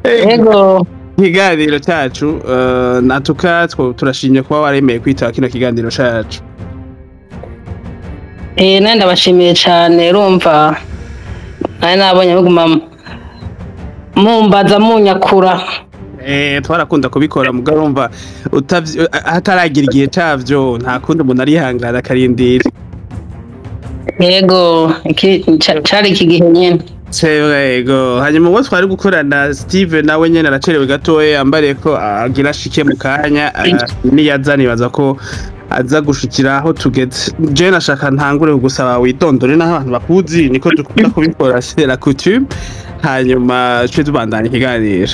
Ego ikiganiro cyacu natuka turashimye kuba waremeye kwitaba kino kiganiro cyacu. nandi ndabashimiye cyane urumva nari nabonye biguma mumbaza munyakura. Twarakunda kubikora mugabo urumva hataragira igihe cyavyo nta kundi umuntu arihangana akarindira. Yego cari iki gihe nyene. Yego hanyuma uwo twari gukorana Styve nawe nyene aracerewe gatoye yambariye ko agira ashike mu kanya niyaza nibaza ko aza gushikira aho tugeze. Je nashaka ntangure kugusaba witondore naho abantu bakuzi niko dukunda kubikora c'est la coutume. Hanyuma cyo tubandanya ikiganiro.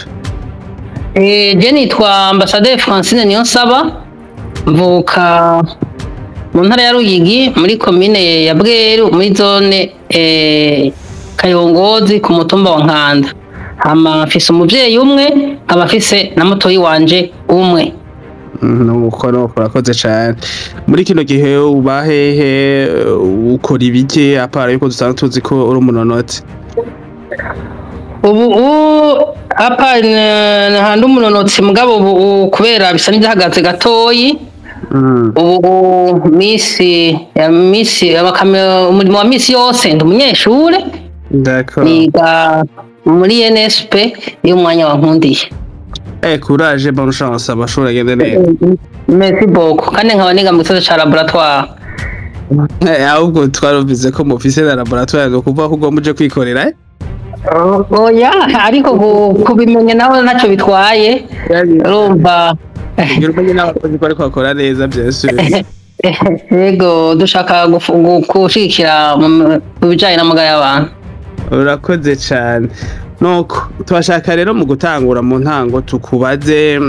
Je nitwa Ambassadeur Francine Niyonsaba mvuka mu ntara ya Ruyigi muri commune ya Bweru muri zone Kayongozi ku mutumba wa Nkanda. Hama mfise umuvyeyi umwe abafise na mutoyi wanje umwe. Nuko urakoze cyane. Muri kino gihe ubahehe ukora ibiki apara yuko dusanzwe tuzi ko uri umunonotsi? Ubu apa handi umunonotsi mugabo ubu kubera bisa n'ibyahagaze gatoyi. Ubu umurimo wa misi yose ndi umunyeshure. Niga muri NSP ni umwanya wankundiye. Courage, bonne chance, amashuri agende neza. Merci beaucoup. Kandi nkaba niga mu gisata ca laboratoire. Ahubwo twarumvise ko mufise na laboratoire ngo kuva ahubwo muje kwikorera. Oya ariko kubimenya nawe naco bitwaye. Urumva ngira umenye n'abakozi ko bakora neza byose. Yego dushaka gushikira mu bijanye n'amagara y'abantu. Urakoze cyane. Nuko twashaka rero mu gutangura mu ntango tukubaze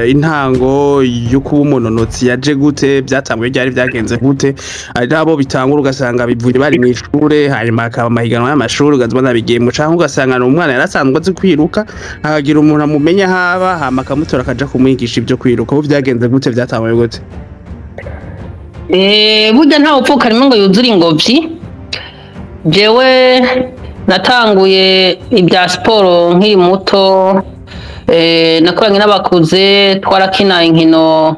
intango yo kuba umunonotsi yaje gute, byatanguye byari byagenze gute, ari abo bitangura ugasanga bivuye bari mu ishure hanyuma akaba amahiganwa y'amashuri ugazibona bigiye mu canke ugasanga umwana yarasanzwe azi kwiruka akagira umuntu amumenya haba hama akamutora akaja kumwigisha ibyo kwiruka. Ubu byagenze gute, byatanguye gute? Burya nta upfuka rimwe ngo yuzure ingobyi. Jewe natanguye ibya siporo nkiri muto, nakoranye n'abakuze twarakina inkino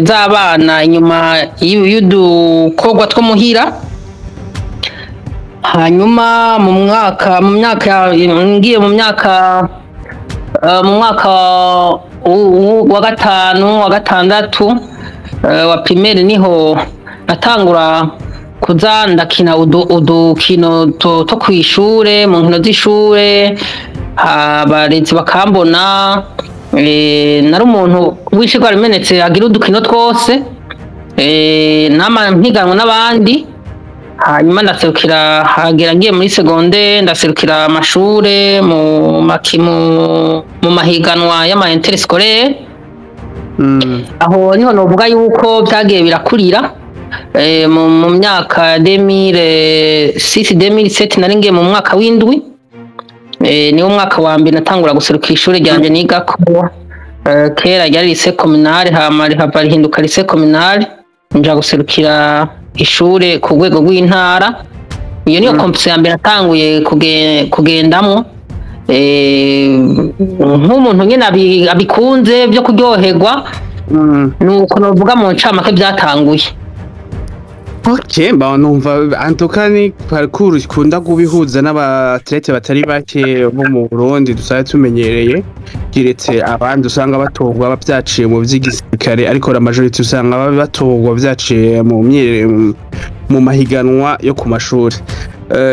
z'abana inyuma y'udukorwa two muhira. Hanyuma mu mwaka wa gatanu wa gatandatu wa primaire niho natangura kuza ndakina udukino to kwishure mu nkino z'ishure. Abarezi bakambona nari umuntu w'ishigwa rimenetse agira udukino twose, nama mpiganwa n'abandi. Hanyuma ndaserukira hagera ngiye muri seconde ndaserukira amashure mu mahiganwa y'ama interscolaire. Aho niho novuga yuko byagiye birakurira. Mu myaka 2006-2007 nari ngiye mu mwaka w'indwi. Niwo mwaka wa mbere natangura guserukira ishure ryanje nigako. Kera ryari lycée communale hama rihava rihinduka lycée communale, nja guserukira ishure ku rwego rw'intara. Iyo niyo competition ya mbere natanguye kugendamwo nk'umuntu nyene abikunze byo kuryoherwa. Nuko novuga mu ncamake byatanguye. Okay, numva antokani parcours ikunda kubihuza n'abatlete batari bake bo mu Burundi dusaye tumenyereye, kiretse abandi usanga batogwa bavyaciye mu vy'igisirikare, ariko la majority usanga batogwa vyaciye mu mahiganwa yo ku mashuri.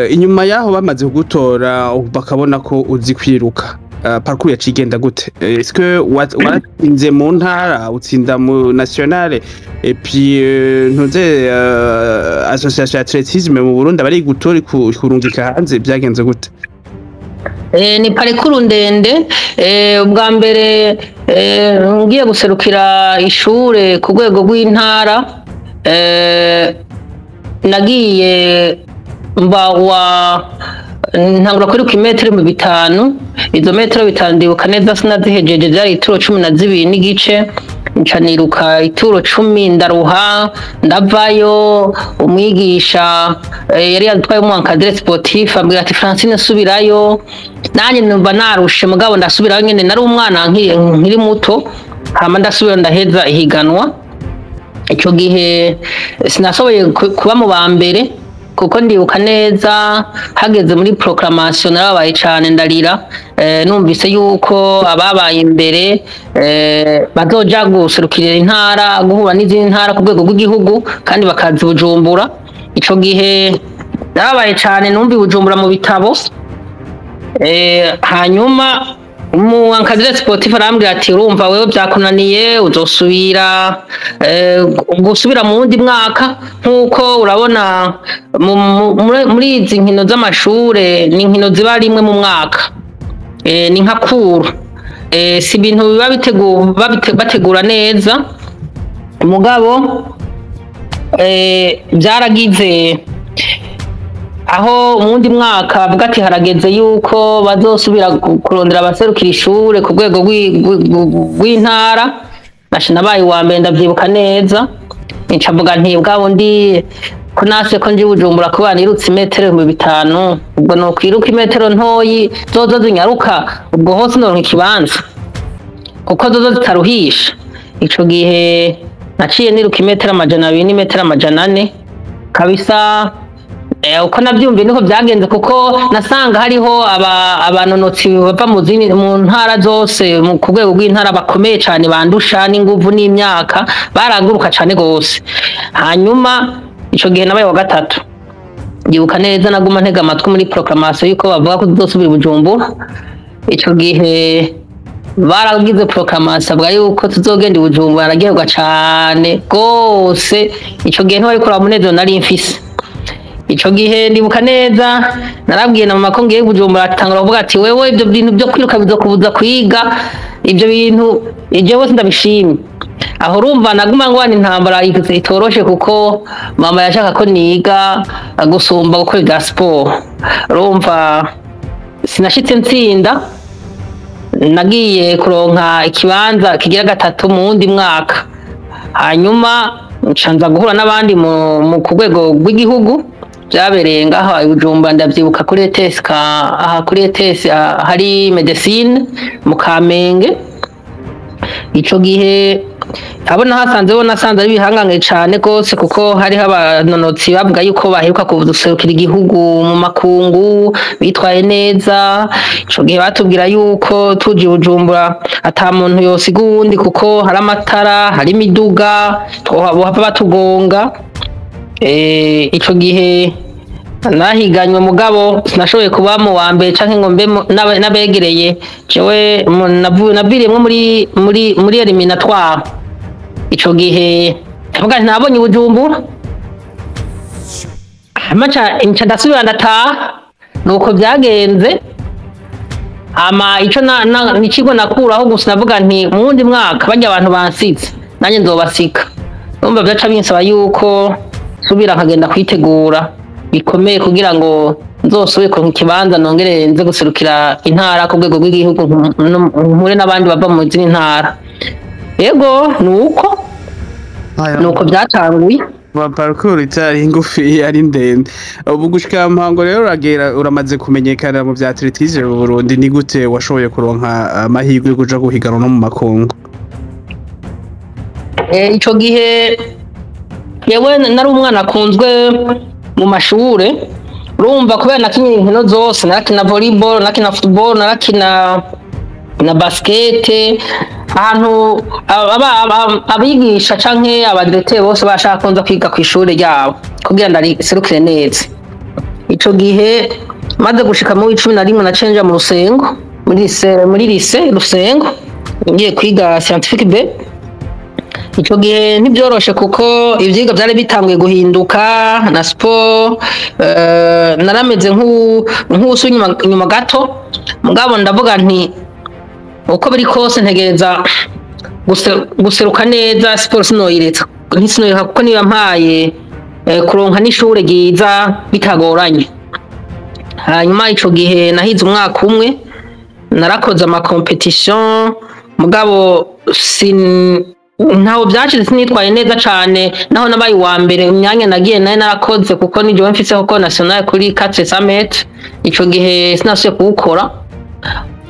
Inyuma yaho bamaze kugutora bakabona ko uzi kwiruka, parcours yacigenda gute? Est-ce que waratsinze mu ntara utsinda mu nationale et puis ntuze association athlétisme mu Burundi bari gutora kurungika hanze, byagenze gute? Ni parcours ndende. Ubwa mbere ngiye guserukira ishure ku rwego rw'intara, nagiye ntangura kwiruka imetero 5. Izo metero 5 ndibuka neza sinazihejeje, zari ituro 12 n'igice. Nca niruka ituro 10 ndaruha ndavayo. Umwigisha yari yatwaye umwankadire sportif abwira ati Francine subirayo. nanjye numva narushe mugabo ndasubirayo nyene nari umwana nkiri muto hama ndasubira ndaheza ihiganwa ico gihe sinashoboye kuba mu ba mbere kuko ndibuka neza hageze muri proclamation narabaye cane ndarira numvise yuko ababaye imbere bazoja guserukira intara guhura n'izindi ntara ku rwego rw'igihugu kandi bakaza Bujumbura ico gihe narabaye cane numva Bujumbura mu bitabo hanyuma umuankadire sportif arambwira ati urumva wewe byakunaniye uzosubira gusubira mu wundi mwaka nkuko urabona muri izi nkino z'amashure ni nkino ziba rimwe mu mwaka ni nka kuru si ibintu biba bategura neza mugabo byaragize aho umundi mwaka avuga ati harageze yuko bazosubira kurondera abaserukira ishure ku rwego rw'intara nabaye uwa mbere ndavyibuka neza nca mvuga nti bwabo ndi ko nase ko nje Bujumbura kuba nirutse imetero 500 ubwo no kwiruka imetero ntoyi zozo zinyaruka ubwo hose no ikibanza kuko zozo zitaruhisha ico gihe naciye niruka imetero 200 n'imetero 400 kabisa uko navyumviye niko byagenze kuko nasanga hariho abanonotsi bava mu ntara zose ku rwego rw'intara bakomeye cyane bandusha n'inguvu n'imyaka baranguruka cyane gose hanyuma ico gihe nabaye wa gatatu ndibuka neza naguma ntega amatwi muri proclamation yuko bavuga ko tuzosubira Bujumbura ico gihe baragize proclamation bwa yuko tuzogenda Bujumbura aragihegwa cyane gose ico gihe ntwari kora munezero nari mfise ico gihe ndibuka neza narabwiye na mama ko ngiye Bujumbura atangura kuvuga ati wewe ibyo bintu byo kwiruka bizokubuza kwiga ibyo bintu ije wose ndabishimye aho urumva naguma ngwana intambara itoroshe kuko mama yashaka ko niga gusumba gukora ibya sport urumva sinashitse ntsinda nagiye kuronka ikibanza kigira gatatu mu wundi mwaka hanyuma ncanza guhura n'abandi mu rwego rw'igihugu byabereye ngaho Bujumbura ndavyibuka kuri ETS kuri ETS hari medicine mu Kamenge ico gihe abona nasanze ari bihangange cyane gose kuko hari abanonotsi bavuga yuko baheruka kuduserukira igihugu mu makungu bitwaye neza ico gihe batubwira yuko tuje Bujumbura ata muntu yosiga uwundi kuko hari amatara hari imiduga twohaba batugonga ico gihe nahiganywe mugabo sinashoboye kuba mu wa mbere canke ngo mbe nabegereye jewe nabiremwe muri eliminatoire ico gihe avuga ntabonye Bujumbura amacha incha ndasubira ndataha nuko byagenze ama ico nikigo nakuraho gusa navuga nti mu wundi mwaka bajya abantu bansitse nanye nzobasika numva byaca binsaba yuko subira nkagenda kwitegura bikomeye kugira ngo nzosubire ku kibanza nongere nze guserukira intara ku rwego rw'igihugu mpure n'abandi bava mu zindi ntara yego nuko byatanguye parcours itari ngufi ari ndende ubu gushika mpango rero uramaze kumenyekana mu bya atletisme mu Burundi ni gute washoboye kuronka amahirwe yo kuja guhiganwa no mu makungu ico gihe yewe nari umwana akunzwe mu mashure urumva kubera nakinye inkino zose narakina volleyball narakina football narakina na basket ahantu abigisha canke abadirecteur bose bashaka konza kwiga ku ishure ryabo kugira ndari serukire neza ico gihe maze gushika mu 11 na cenja mu Rusengo muri lycée Rusengo ngiye kwiga scientifique B ico gihe ntibyoroshe kuko ivyiga byari bitanguye guhinduka na sport narameze nk'usu nyuma gato mugabo ndavuga nti uko biri kose ntegereza guseruka neza sport sinoyireta kuko niba mpaye kuronka n'ishure ryiza bitagoranye hanyuma ico gihe nahize umwaka umwe narakoze ama competition mugabo ntaho byacitse sinitwaye neza cane naho nabaye wa mbere imyanya nagiye naye narakoze kuko ni jewe mfise ko national kuri 400 m ico gihe sinasuye kuwukora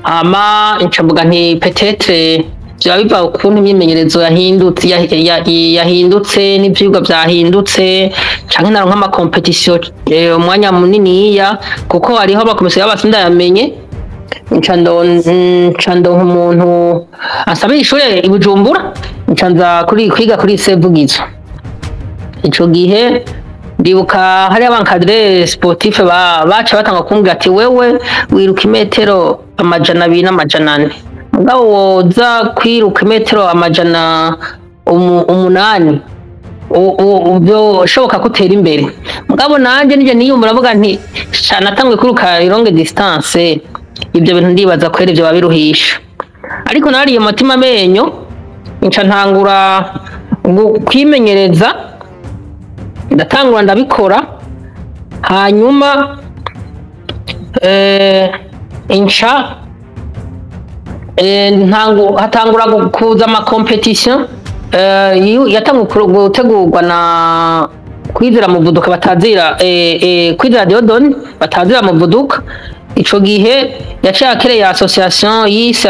hama ncavuga nti petetre byaba biva ukuntu imyimenyerezo yahindutse n'ivyigwa vyahindutse canke naronka ama competition umwanya muniniya kuko hariho abakomisiyo y'abatsinda yamenye nca ndonka umuntu asabira ishure i Bujumbura nca nza kwiga kuri Sevugizo. Ico gihe ndibuka hari abankadre sportif baca batanga kumbwira ati wewe wiruka imetero 200 n'amajana 4 mugabo woza kwiruka imetero 800 byoshoboka kutera imbere mugabo nanje nije niyumva ravuga nti natangwe kwiruka longue distance ibyo bintu ndibaza kwera ibyo babiruhisha ariko nariye mutima amenyo nca ntangura kwimenyereza ndatangura ndabikora hanyuma inca hatangura kuza ama competition yatangura gutegurwa na kwizera muvuduka batazira kwizera Diodone batazira muvuduka. Ico gihe yaciye akereye association yise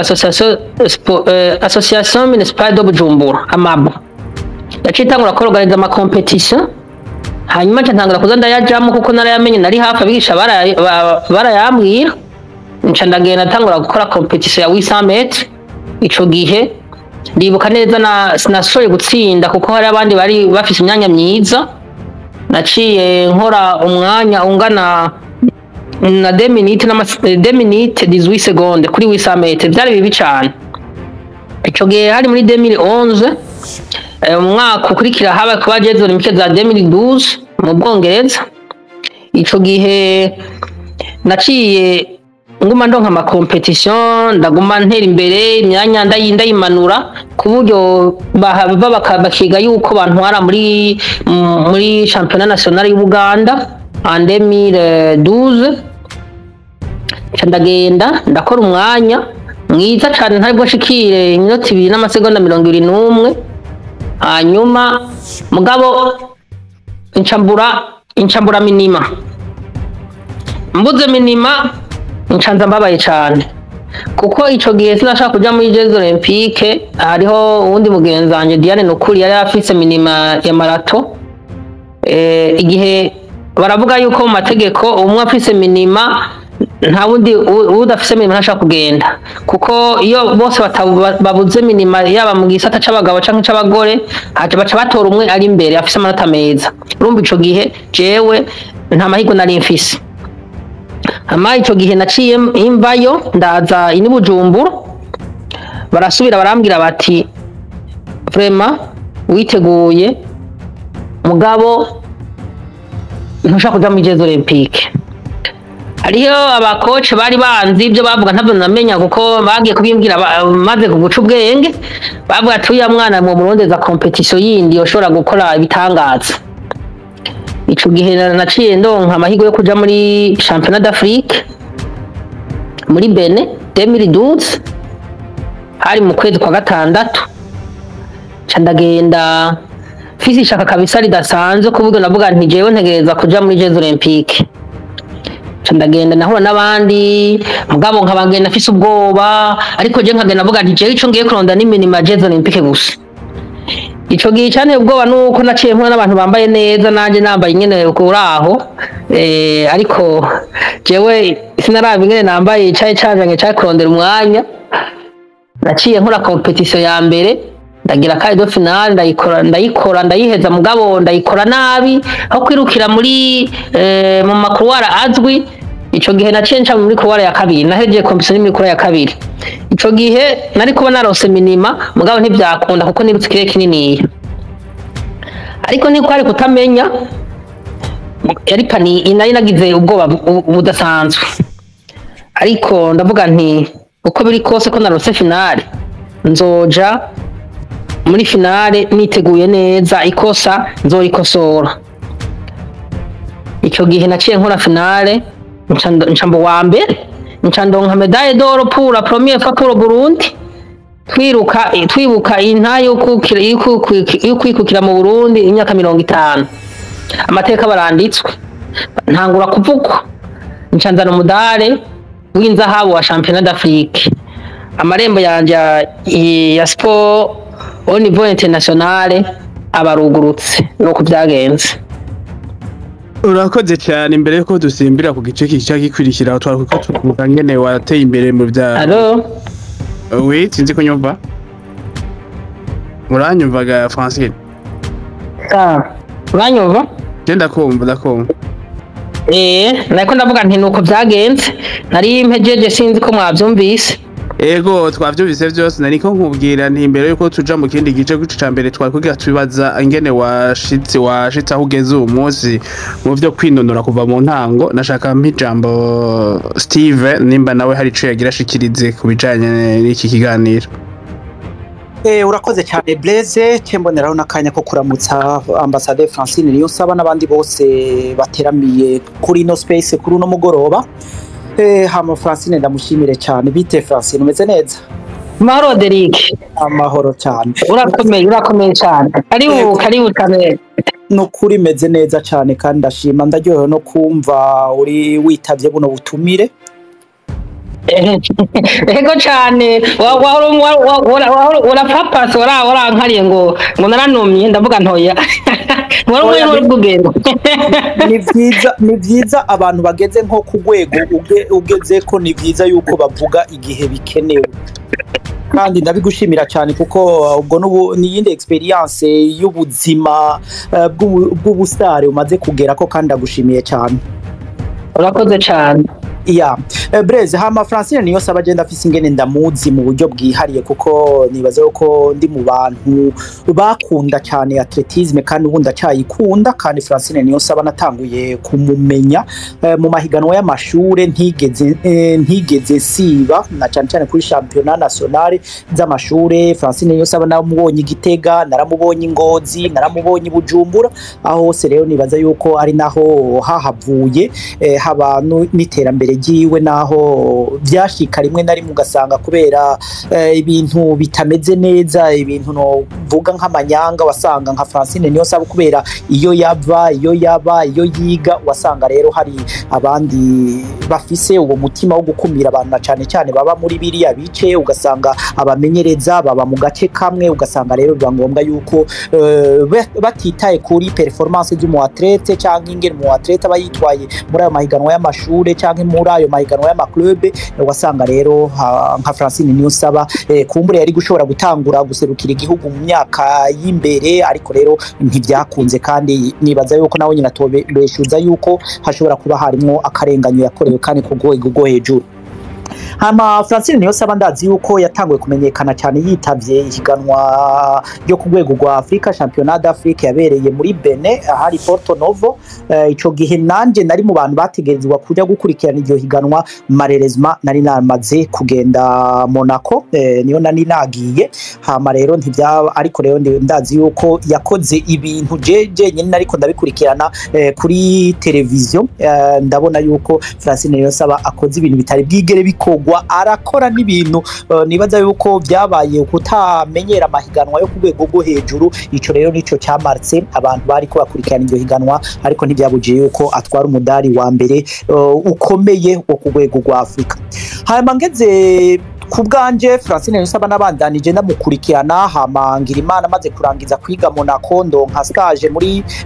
association municipale de Bujumbura amabo yaciye itangura koroganiza ama competition hanyuma ntangura kuza ndayajamo kuko narayamenye nari hafi abigisha barayambwira nca ndagenda ntangura gukora competition ya 800 metres. Ico gihe ndibuka neza sinashoboye gutsinda kuko hari abandi bari bafise imyanya myiza naciye nkora umwanya ungana na 2 minutes 18 secondes kuri 800 metres byari bibi cyane. Ico gihe hari muri 2011 umwaka ukurikira haba kuba Jeux Olympiques za 2012 mu Bwongereza. Ico gihe naciye nguma ndonka ama competition ndaguma ntera imbere imyanya ndayimanura ku buryo bakiga yuko bantwara muri championnat national y'Ubuganda en 2012. Ndagenda ndakora umwanya mwiza cyane ntari bwashikire iminota 2 n'amasegonda 21 hanyuma mugabo incambura minima mbuze minima ncanza mbabaye cyane kuko ico gihe sinashaka kuja muri Jeux Olympiques. Hariho uwundi mugenzi wanje Diane Nukuri yari afise minima ya marato igihe baravuga yuko mu mategeko umwe afise minima nta wundi udafise minima ntashaka kugenda kuko iyo bose babuze minima yaba mu gisata c'abagabo canke c'abagore baca batora umwe ari imbere afise amanota meza. Urumva ico gihe jewe nta mahigo nari mfise ico gihe naciye imvayo ndaza ini Bujumbura barasubira barambwira bati vraiment witeguye mugabo ntushaka kuja muri Jeux Olympiques. Hariho abakoce bari banzi ibyo bavuga ntabyo namenya kuko bagiye kubimbwira maze kuguca ubwenge bavuga ati uya mwana mu murondeza competition yindi yoshobora gukora ibitangaza. Ico gihe naciye ndonka amahigo yo kuja muri championnat d'Afrique muri Benin 2012 hari mu kwezi kwa gatandatu ca ndagenda fisi shaka kabisa ridasanzwe kuvuga navuga nti jewe ntegereza kuja muri Jeux Olympiques. Ca ndagenda nahura n'abandi mugabo nkabagenda fisi ubwoba ariko je nkagenda navuga nti jewe ico ngiye kuronda ni minima Jeux Olympiques gusa. Ico gihe cyane ubwoba nuko naciye mpura n'abantu bambaye neza nanje nambaye nyene uraho ariko jewe sinarabe nyene nambaye cyanjye cyakurondera umwanya naciye nkora competition ya mbere ndagira kaido final ndayikora ndayiheza mugabo ndayikora nabi aho kwirukira muri mu makuruwara azwi. Ico gihe naciye nca muri kuruwara ya kabiri nahejeje competition muri kuruwara ya kabiri. Ico gihe nari kuba narose minima mugabo ntibyakunda kuko nirutse kireke kinini ariko niko ari kutamenya yari pani nari nagize ubwoba budasanzwe ariko ndavuga nti uko biri kose ko narose finale nzoja muri finale niteguye neza ikosa nzorikosora. Ico gihe naciye nkora finale ncambo wa mbere ncandonka medaille d'or pour la première fois pour Burundi twibuka intahe y'ukwikukira mu Burundi imyaka 50 amateka baranditswe ntangura kuvugwa ncanzana umudare w'inzahabu wa championnat d'Afrique. Amarembo yanje ya sport au niveau international abarugurutse nuko byagenze. Urakoze cyane imbere yuko dusimbira ku gice gikurikira twaruko tuvuga ngene wateye imbere mu bya. Allo? Oui, sinzi ko nyumva. Muranyumvaga Francine? Uranyumva? Genda kumva. Nako ndavuga nti nuko byagenze. Nari mpejeje sinzi ko mwabyumvise. Ego twavyumvise byose nariko nkubwira nti imbere yuko tuja mu kindi gice guca mbere twakugira tubibaza ingene washitse aho ugeze uwo munsi mu byo kwinonora kuva mu ntango nashaka mpijambo Styve nimba nawe hari ico yagira ashikirize kubijanye n'iki kiganiro. Urakoze cyane Blaise cyemboneraho nakanya ko kuramutsa ambassadeur Francine Niyonsaba n'abandi bose bateramiye kuri no space kuri no mugoroba. Hama Francine ndamushimire cyane. Bite Francine umeze neza? Mahoro Derick. Amahoro cyane. Urakomeye cyane. Karibu cyane. Nukuri meze neza cyane kandi ndashima ndaryohewe no kumva uri witavye buno butumire. Ego cyane urapapasa warankariye ngo naranumye ndavuga ntoya ni byiza abantu bageze nko ku rwego ugeze ko ni byiza yuko bavuga igihe bikenewe kandi ndabigushimira cyane kuko ubwo ni yindi experience y'ubuzima bw'ubusare umaze kugera ko kandi ndagushimiye cyane. Urakoze cyane. Blaise hama Francine Niyonsaba agenda afise ingene ndamuzi mu buryo bwihariye kuko nibaze ko ndi mu bantu bakunda cyane atletisme kandi ubu ndacyayikunda kandi Francine Niyonsaba natanguye kumumenya mu mahiganwa y'amashure ntigeze siba na cyane kuri championnat national z'amashure. Francine Niyonsaba namubonye Gitega, naramubonye Ngozi, naramubonye Bujumbura, aho hose rero nibaza yuko ari naho hahavuye habanu n'iterambere giwe naho byashika rimwe na rimwe ugasanga kubera ibintu bitameze neza, ibintu no vuga nk'amanyanga wasanga nka Francine Niyonsaba kubera iyo yiga wasanga rero hari abandi bafise uwo mutima wo gukumira abantu na cyane baba muri biriya bice, ugasanga abamenyereza baba mu gace kamwe, ugasanga rero biba ngombwa yuko batitaye kuri performance y'umu athlete cyangwa ingene mu athlete aba yitwaye muri ayo mahiganwa y'amashure cyangwa muri ayo mahiganwa y'amaklube, wasanga rero nka Francine Niyonsaba kumbure yari gushobora gutangura guserukira igihugu mu myaka y'imbere, ariko rero ntibyakunze kandi nibaza yuko nawe nyina tobeshuza yuko hashobora kuba harimo akarenganyo yakorewe kandi kugwego hejuru. Hama Francine Niyonsaba ndazi yuko yatanguye kumenyekana cyane yitavye ihiganwa ryo ku rwego rwa Africa Championnat d'Afrique yabereye muri Benin hari Porto Novo. Ico gihe nanje nari mu bantu bategerezwa kujya gukurikirana iryo higanwa, malheureusement nari namaze kugenda Monaco niyo nani nagiye. Hama rero ariko rero ndazi yuko yakoze ibintu jeje nyine ariko ndabikurikirana kuri televiziyo. Ndabona yuko Francine Niyonsaba akoze ibintu bitari bwigere bikogwa, arakora n'ibintu nibaza yuko byabaye kutamenyera amahiganwa yo ku rwego rwo hejuru. Ico rero nico cyamartse abantu bari ko bakurikirana iryo higanwa, ariko ntibyabujiye yuko atwara umudari wa mbere ukomeye wo ku rwego rwa Afrika. Hanyuma ngeze kubwanje Francine Niyonsaba nabandanije ndamukurikirana, hama ngira Imana maze kurangiza kwiga Monaco ndonka stage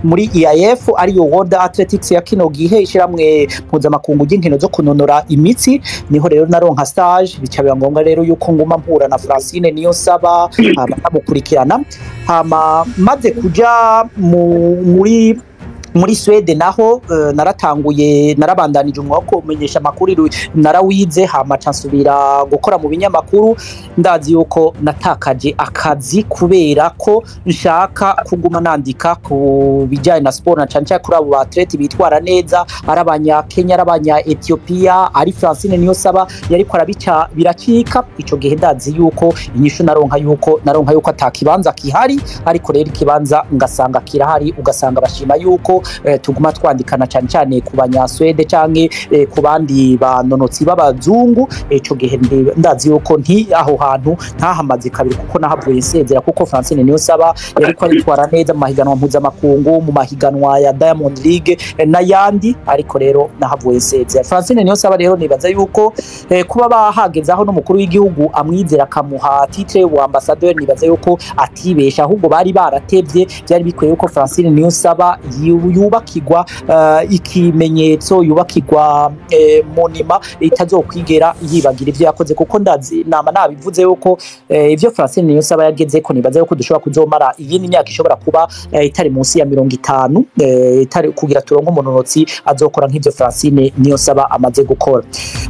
muri IAF ariyo World Athletics ya kino gihe ishiramwe mpuzamakungu y'inkino zo kunonora imitsi, niho rero naronka stage bicabira ngombwa rero yuko nguma mpura na Francine Niyonsaba ndamukurikirana. Hama maze kuja muri Sweden naho narabandanije umwuga wo kumenyesha amakuru narawize, hama cansubira gukora mu binyamakuru. Ndazi yuko natakaje akazi kubera ko nshaka kuguma nandika ku bijyanye na sport na cyane kuri abo athlete bitwara neza, arabanya Kenya, arabanya Ethiopia, ari Francine Niyonsaba yari kora biracika. Ico gihe ndazi yuko inyishu naronka yuko atakibanza kihari, ariko rero ikibanza ngasanga kirahari, ugasanga bashima yuko yuko tuguma twandikana cyane cyane ku banyaswede canke ku bandi banonotsi b'abazungu ico gihe ndazi yuko nti aho hantu ntahamaze kabiri kuko nahavuye nsezera kuko Francine Niyonsaba yariko aritwara neza mu mahiganwa mpuzamakungu mu mahiganwa ya Diamond League n'ayandi ariko rero nahavuye nsezera. Francine Niyonsaba rero nibaza yuko kuba bahagezaho n'umukuru w'igihugu amwizera akamuha titre wa ambassadeur nibaza yuko atibesha ahubwo bari baratevye byari bikwiye yuko Francine Niyonsaba yubakirwa ikimenyetso yubakirwa monima itazokwigera yibagira ivyo yakoze kuko ndazi nama nabivuze yuko ivyo Francine Niyonsaba yageze ko nibaza yuko dushobora kuzomara iyindi myaka ishobora kuba itari munsi ya 50 itari kugira turongo umunonotsi azokora nk'ivyo Francine Niyonsaba amaze gukora.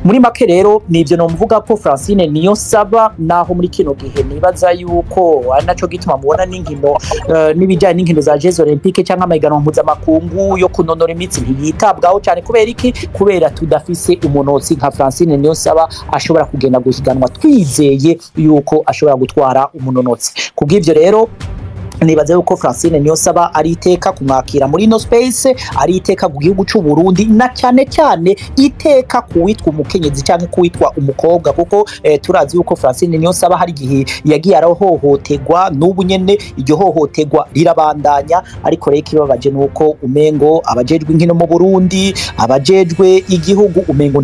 Muri make rero nivyo no mvuga ko Francine Niyonsaba naho muri kino gihe nibaza yuko ari naco gituma mubona n'inkino n'ibijanye n'inkino za Jeux Olympiques cyangwa amahiganwa mpuzamakungu yo kunonora imitsi ntiyitabwaho cyane kubera iki kubera tudafise umunotsi nka Francine Niyonsaba ashobora kugenda guhiganwa twizeye yuko ashobora gutwara umunonotsi. Kubw'ivyo rero nibaza yuko Francine Niyonsaba ari iteka kumwakira muri no space ari iteka ku gihugu cy'u Burundi na cyane cyane iteka kuwitwa umukenyezi cyangwa kuwitwa umukobwa kuko turazi yuko Francine Niyonsaba hari gihe yagiye arahohoterwa n'ubu nyene iryo hohoterwa rirabandanya ariko rero kibabaje nuko umengo abajejwe inkino mu Burundi abajejwe igihugu umengo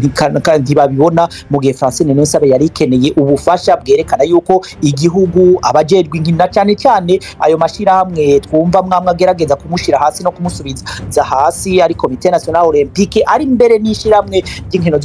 ntibabibona mu gihe Francine Niyonsaba yari ikeneye ubufasha bwerekana yuko igihugu abajejwe inkino cyane cyane ayo mashirahamwe twumva mwamwe agerageza kumushira hasi no kumusubiza hasi ari Comité National Olympique ari mbere n'ishiramwe ry'inkino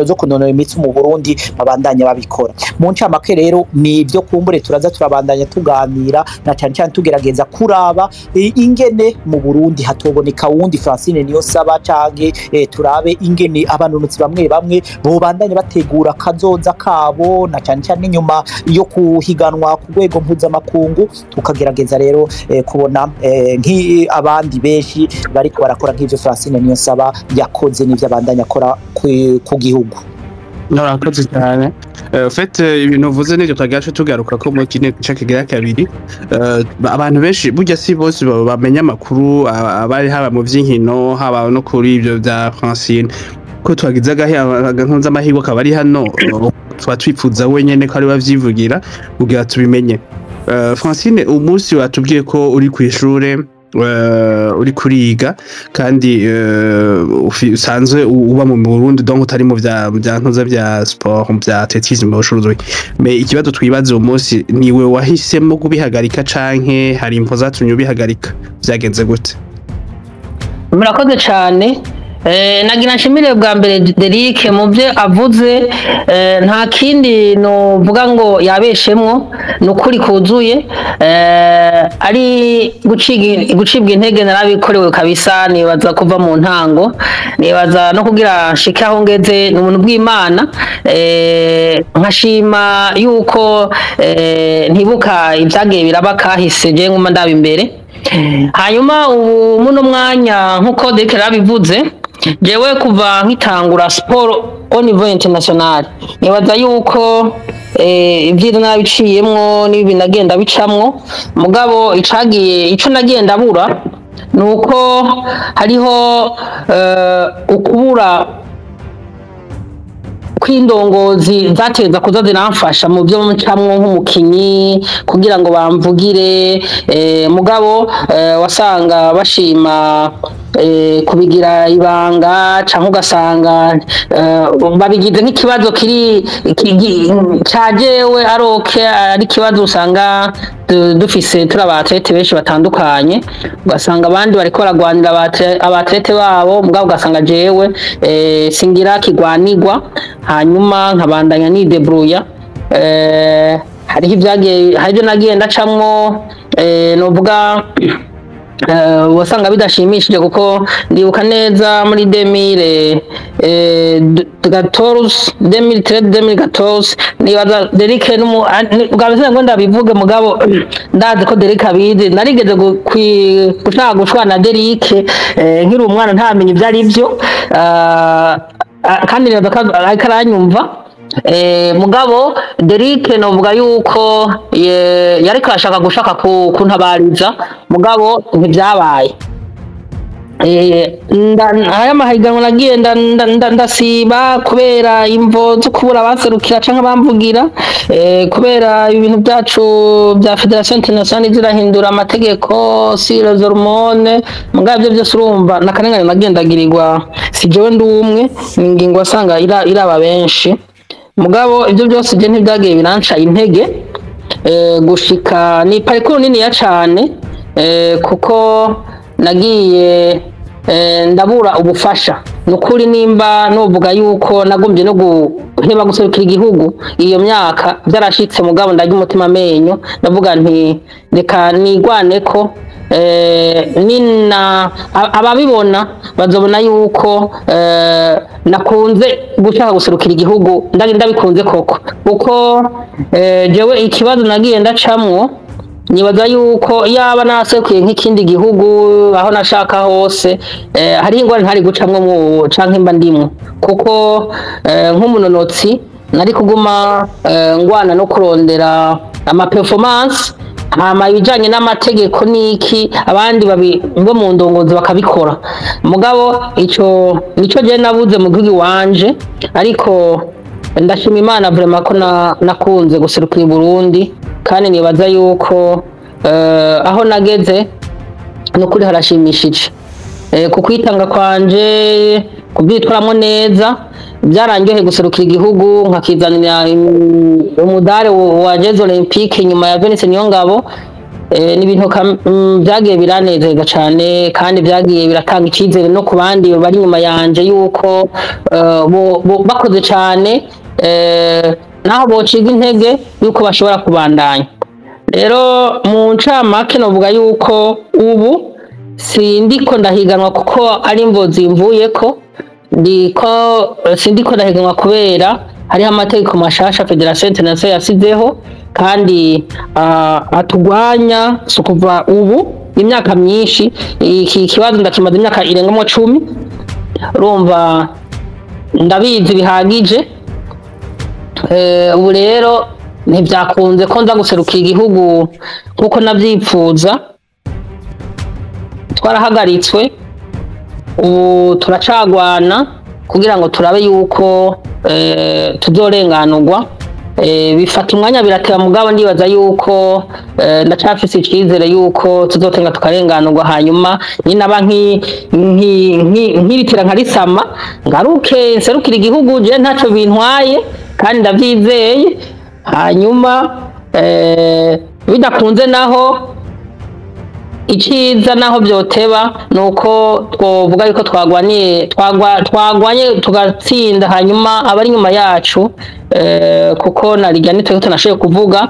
zo kunonora imitsi mu Burundi babandanya babikora. Mu ncamake rero ni ivyo kumbure turaza turabandanya tuganira na cyane cyane tugerageza kuraba ingene mu Burundi hatoboneka wundi Francine Niyonsaba canke turabe ingene abanonotsi bamwe bamwe bo bandanye bategura kazoza kabo na cyane cyane nyuma yo kuhiganwa ku rwego mpuzamakungu tukagerageza rero kubona abandi benshi bariko barakora nk'ivyo Francine Niyonsaba yakoze n'ivyo abandanya akora ku gihugu. Narakoze cyane ibintu uvuze n'ibyo twagaje tugaruka ko mu kine kigira kabiri abantu benshi burya si bose bamenya amakuru abari haba mu vy'inkino haba no kuri ibyo bya Francine ko twagizaga nkunza amahirwe akaba ari hano twatwifuza wenyene ko ari bavyivugira kugira tubimenye. Francine umunsi watubwiye ko uri ku ishure uri kuriga kandi usanzwe uba mu Burundi donc utari mu bya ntuza bya sport bya athletisme bashuruzwe me ikibazo twibaze umunsi niwe wahisemo kubihagarika canke hari imvo zatumye ubihagarika byagenze gute? Murakoze cyane nagira nshimire bwa mbere Derick mu byo avuze nta kindi no vuga ngo yabeshemwo nukuri kuzuye ari gucibwa intege narabikorewe kabisa nibaza kuva mu ntango nibaza no kugira nshikaho ngeze n'umuntu bw'Imana nkashima yuko ntibuka ibyagiye biraba kahise je nguma ndaba imbere hanyuma ubu muno mwanya nkuko Derick rabivuze jewe kuva nkitangura sport au niveau international nibaza yuko ibyiza nabiciyemwo n'ibi nagenda bicamwo mugabo ico nagenda bura nuko hariho ukubura kw'indongozi zateza kuza ziramfasha mu byo ncamwo nk'umukinyi kugira ngo bamvugire mugabo wasanga bashima kubigira ibanga canke ugasanga babigize nk'ikibazo kiri cajewe aroke ari kibazo usanga dufise turi abatlete benshi batandukanye ugasanga abandi bariko baragwanira abatlete babo mugabo ugasanga jewe singira kigwanirwa hanyuma nkabandanya nidebrouya hariho ibyagiye haribyo nagiye ndacamwo novuga wasanga bidashimishije kuko ndibuka neza muri 2014 nibaza Derick ubwabise ngo ndabivuge mugabo ndazi ko Derick abizi narigeze gushaka gushwana Derick nkiri umwana ntamenye ibyo ari byo kandi nibaza ko aranyumva mugabo Derick novuga yuko yariko ashaka gushaka kuntabariza mugabo ntibyabaye. Aya mahiganwa nagiye ndasiba kubera imvo zo kubura abaserukira canke bamvugira kubera ibintu byacu bya Federation Internationale zirahindura amategeko sur les hormones mugabo byo byose urumva nakanengane nagendagirirwa si jewe ndumwe ingingo asanga iraba benshi mugabo ibyo byose je ntibyagiye biranca intege gushika ni parcours nini ya cane kuko nagiye ndabura ubufasha nukuri nimba novuga yuko nagombye no guheba guserukira igihugu iyo myaka byarashitse mugabo ndagira umutima menyo ndavuga nti reka nigwaneko nina ababibona bazobona yuko nakunze gushaka guserukira igihugu ndabikunze koko kuko jewe ikibazo nagiye ndacamwo nibaza yuko yaba naserukiye nk'ikindi gihugu aho nashaka hose hari ingwara ntari gucamwo mu canke mba ndimwo kuko nk'umunonotsi nari kuguma ngwana no kurondera ama performance hama ibijanye n'amategeko niki abandi bo mu ndongozi bakabikora mugabo ico nico je nabuze mu gihugu wanje ariko ndashima Imana vraiment ko nakunze guserukira Burundi kandi nibaza yuko aho nageze nukuri harashimishije kukwitanga kwanje kubyitwaramo neza byarangiye guserukira igihugu nkakizanira umudare wa Jeux Olympique nyuma ya Francine Niyonsaba ni ibintu byagiye biranezeza cyane kandi byagiye biratanga icyizere no ku bandi bari nyuma yanje yuko bakoze cyane naho bociga intege yuko bashobora kubandanya rero mu ncamake novuga yuko ubu sindiko ndahiganwa kuko ari imvozi mvuyeko sindiko ndahiganwa kubera hariho amategeko mashasha Federation Internationale yasizeho kandi atugwanya sukuva ubu imyaka myinshi iki kibazo ndakimaze imyaka irengamo 10 urumva ndabizi bihagije ubu rero ntibyakunze ko nza guserukira igihugu nkuko nabyipfuza twarahagaritswe ubu turacagwana kugira ngo turabe yuko tuzorenganurwa bifata umwanya birateba mugabo ndibaza yuko ndacafise icyizere yuko tuzotenga tukarenganurwa hanyuma ninaba nkiritira nkarisama ngaruke nserukira igihugu je ntaco bintwaye kandi ndavyizeye hanyuma bidakunze naho iciza naho byoteba nuko twovuga yuko twagwanye tugatsinda hanyuma abari nyuma yacu kuko narijya nitwe tunashoye kuvuga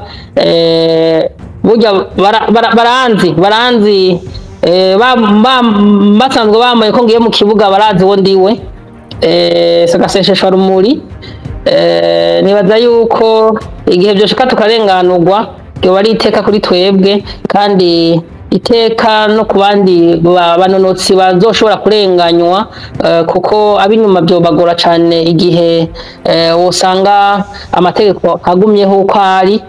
burya baranzi basanzwe bamaye ko ngiye mu kibuga barazi wo ndiwe sagasesheshwa rumuri nibaza yuko igihe byoshika tukarenganurwa byo bari iteka kuri twebwe kandi iteka no ku bandi banonotsi bazoshobora kurenganywa kuko abinyuma byo bagora cyane igihe usanga amategeko agumyeho uko ari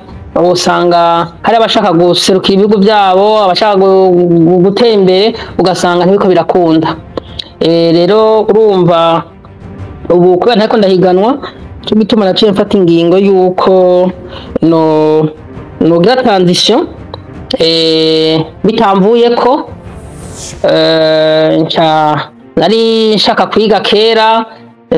usanga hari abashaka guserukira ibihugu byabo abashaka gutera imbere ugasanga ntibiko birakunda rero urumva ubu kubera ntako ndahiganwa cyo gituma naciye mfata ingingo yuko nogira transition bitamvuye ko nari nshaka kwiga kera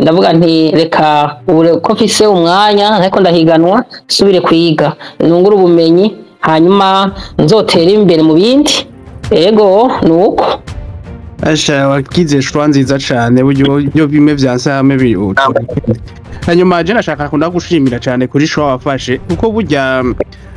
ndavuga nti reka ko mfise umwanya ariko ndahiganwa subire kwiga nungura ubumenyi hanyuma nzotera imbere mu bindi ego nuko asha wakize shwa nziza cyane buryo bimwe byansame hanyuma je nashaka kunda gushimira cyane kuri shwa wafashe kuko burya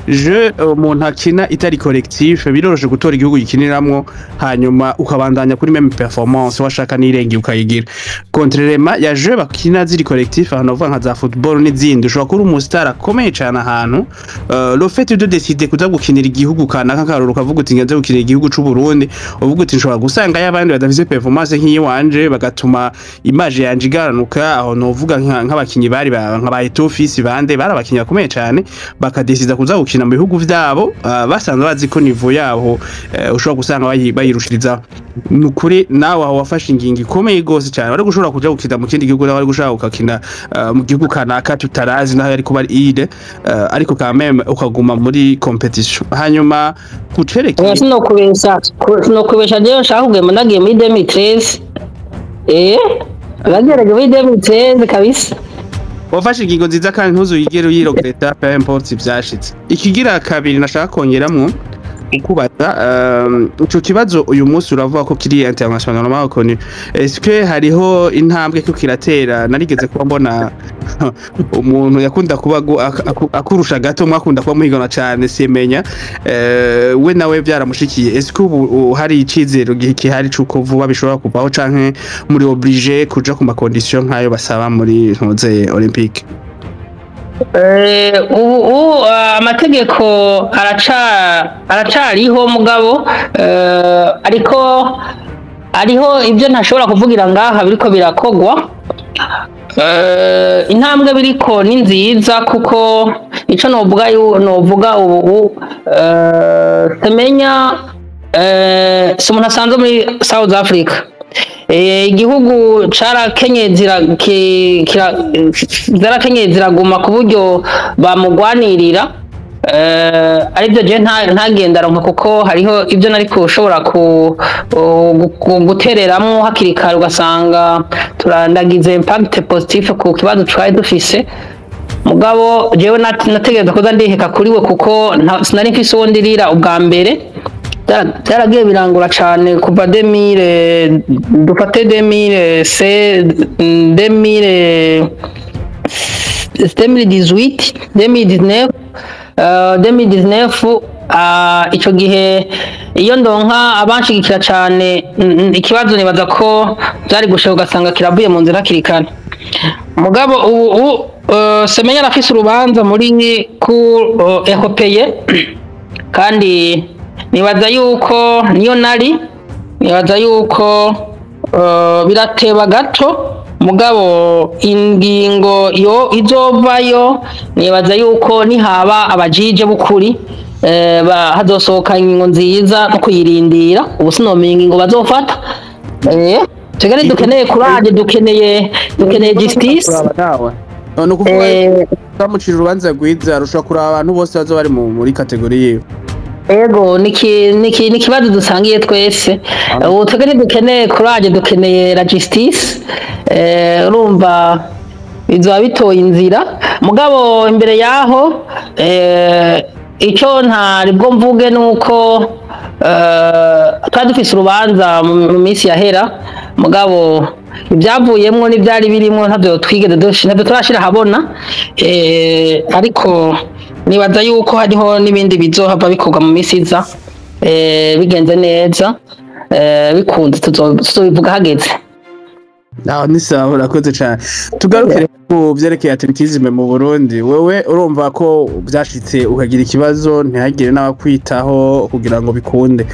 je umuntu akina itari collectif biroroshe gutora igihugu gikiniramwo hanyuma ukabandanya kuri même performance washaka n'irengi ukayigira contrairement ya je bakina ziri collectif ahantu uvuga nka za football n'izindi ushobora kuri umustar akomeye cyane ahantu le fait de décider kuza gukinira igihugu kanaka karuru kavuga uti ngenze gukinira igihugu c'u Burundi uvuga uti nshobora gusanga y'abandi badafise performance nk'iyi wanje bagatuma image yanje igaruka aho no vuga nk'abakinyi bari nka Etofisi bande barabakinyi bakomeye cyane bakadesida kuza gukina mu bihugu vyabo basanzwe bazi ko niveau yabo ushobora gusanga bayirushiriza nukuri nawe aho wafashe ingingi ikomeye gose cyane bari gushobora kuja gukina mu kindi gihugu bari gushaka ukakina mu gihugu kanaka tutarazi naho ari kuba ide ariko quand même ukaguma muri competition hanyuma kucereke sinokubesha je nshaka kugema nagiye muri 2013 bagerage muri 2013 kabisa wafashe ingingo nziza kandi ntuzuyigere uyirogreta peu importe ivyashitse ikigira kabiri nashaka kongeramwo ukubaza ico kibazo uyu munsi uravuga ko kiri international makoni est-ce que hariho intambwe ko kiratera narigeze kuba mbona umuntu yakunda kuba akurusha gato mwakunda kuba muhigana cyane semenya we nawe byaramushikiye est-ce que ubu hari icizero gihari cuko vuba bishobora kubaho canke muri obligé kuja ku ma condition nkayo basaba muri ntuze olympique ubu amategeko aracariho mugabo ariko ariho ibyo ntashobora kuvugira ngaha biriko birakogwa intambwe biriko ni nziza kuko ico novuga ubu semenya si umuntu asanzwe muri South Africa igihugu zarakenyeye ziraguma ku buryo bamugwanirira aribyo je ntagenda ronka kuko hariho ibyo nari kushobora gutereramwo hakiri kare ugasanga turandagize impact positive ku kibazo twari dufise mugabo jewe nategereza kuza ndiheka kuri we kuko sinari mfise uwo ndirira ubwa mbere byaragiye birangura cyane kuva 2000 dufate 2019 ico gihe iyo ndonka abanshigikira cyane ikibazo nibaza ko byari gushoboka ugasanga kiravuye mu nzira hakiri kare mugabo ubu semenya arafise urubanza muri ku Europeye kandi nibaza yuko nibaza yuko birateba gato mugabo ingingo yo izovayo nibaza yuko nihaba abajije bukuri hazosohoka ingingo nziza no kuyirindira ubu sinomenya ingingo bazofata tegane dukeneye kuraje dukeneye justice no kuvuga tamucira urubanza rwiza rushobora kuraba abantu bose bazo bari muri kategori yiwe ego niki kibazo dusangiye twese ubu tegane dukeneye kuraje dukeneye la justice urumva bizoba bitoye inzira mugabo imbere yaho icyo ntari bwo mvuge nuko twari dufise urubanza mu minsi yahera mugabo ibyavuyemwo n'ibyari birimo ntabyo twigeze ntabyo turashira habona ariko nibaza yuko hariho n'ibindi bizohava bikorwa mu minsi iza bigenze neza bikunze tuzobivuga hageze ni sawa urakoze cyane tugarukire ku byerekeye atletism mu Burundi wewe urumva ko byashitse ukagira ikibazo ntihagire n'abakwitaho kugira ngo bikunde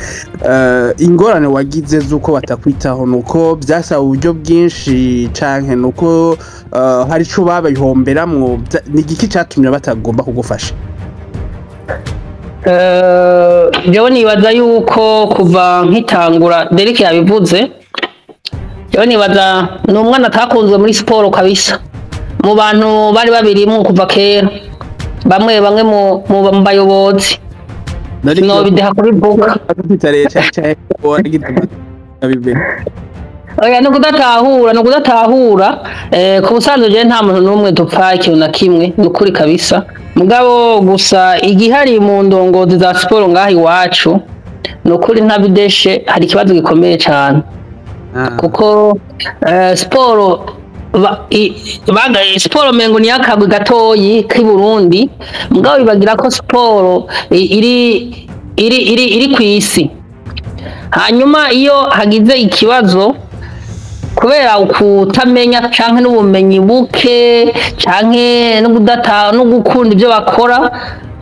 ingorane wagize zuko batakwitaho nuko byasaba uburyo bwinshi canke nuko hari ico babayihomberamwo ni igiki cyatumye batagomba kugufasha jewe nibaza yuko kuva nkitangura Derick yabivuze jewe nibaza ni umwana atakunzwe muri siporo kabisa mu bantu bari babirimo kuva kera bamwe mu bayobozi no bideha kuri boka oya no kudatahura ku busanzwe je nta muntu n'umwe dupfa ikintu na kimwe nukuri kabisa mugabo gusa igihari mu ndongozi za siporo ngaho iwacu nukuri ntabideshe hari ikibazo gikomeye cyane kuko siporo siporo mengo ni yakagwe gatoyi k'i Burundi mugabo bibagira ko siporo iri ku isi. Hanyuma iyo hagize ikibazo kubera ukutamenya canke n'ubumenyi buke canke no gukunda ibyo bakora,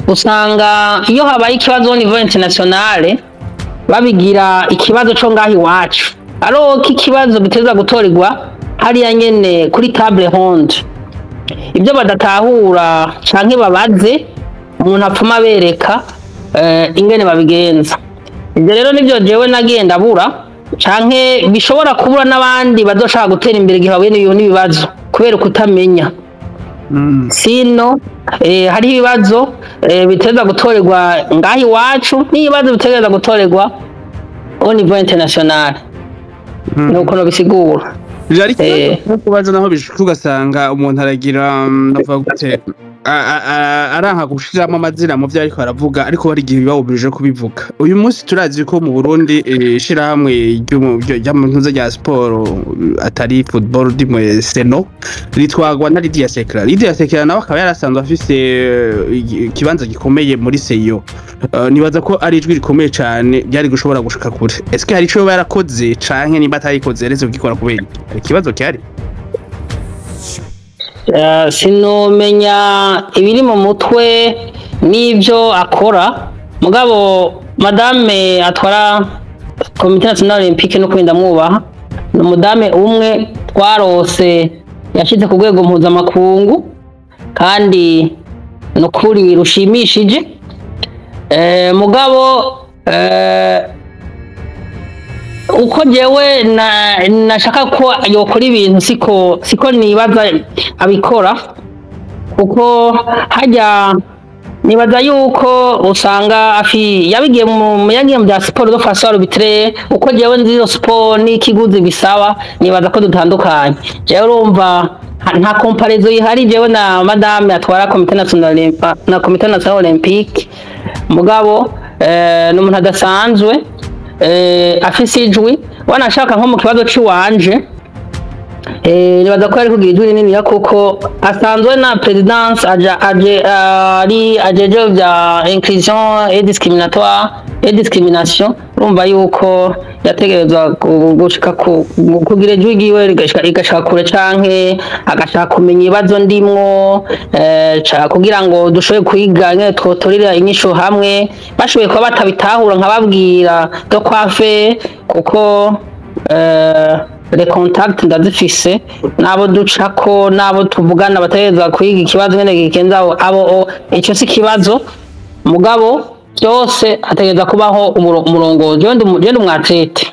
usanga iyo habaye ikibazo au niveau internationale babigira ikibazo co ngaho iwacu, aro ikibazo biteza gutorerwa hariya nyene kuri table ronde. Ibyo badatahura canke babaze umuntu apfuma bereka ingene babigenza. Ibyo rero nivyo jewe nagenda bura canke bishobora kubura n'abandi bazoshaka gutera imbere igihe bahuye n'ibibazo kubera kutamenya. C.N.O hari ibibazo biteza gutorerwa ngaho iwacu n'ibibazo biteza gutorerwa au niveau international. Nuko no bisigura ariko kubaza naho bishuka ugasanga umuntu aragira navuga gute aranka gushiramo amazina mu byo ariko aravuga, ariko bari igihe bibawubirije kubivuga. Uyu munsi turazi ko mu Burundi shirahamwe ry'amantuza rya siporo atari football dimwe C.N.O ritwagwa na Lydia Sekera nawe akaba yarasanzwe afise ikibanza gikomeye muri C.I.O. Nibaza ko ari ijwi rikomeye cyane ryari gushobora gushika kure. Eske hari ico yarakoze canke niba atayikoze reze gukora kubera ikibazo cyari sinomenya ibiri mu mutwe n'ibyo akora, mugabo madame atwara komite nationale olympique no kwenda mwubaha ni umudame umwe twarose yashyize ku rwego mpuzamakungu kandi no kuri rushimishije. Mugabo uko jewe nashaka ko yokora ibintu siko nibaza abikora, kuko hajya nibaza yuko usanga yabigiye mu bya siporo do faso arbitre. Uko jewe nzizo siporo n'ikiguzi bisaba nibaza ko dutandukanye. Jewe urumva nta comparaison ihari jewe na madame atwara komite nationale olympique, mugabo n'umuntu adasanzwe afise ijwi wanashaka nko mu kibazo ciwanje nibaza ko ari kugira ijwi rinini kuko asanzwe na presidence ajeje vya inclusion et discrimination. Urumva yuko yategerezwa gushika kugira ijwi giwe rigashaka kure canke agashaka kumenya ibibazo ndimwo kugira ngo dushobore kwiga nyene twotorera inyisho hamwe. Bashoboye kuba batabitahura nkababwira do kwafe kuko les contacts ndazifise nabo ducako nabo tuvugana bategeza kwiga ikibazo nyene gikenza abo ico si kibazo, mugabo byose ategeza kubaho umurongozi. Genda umwatlete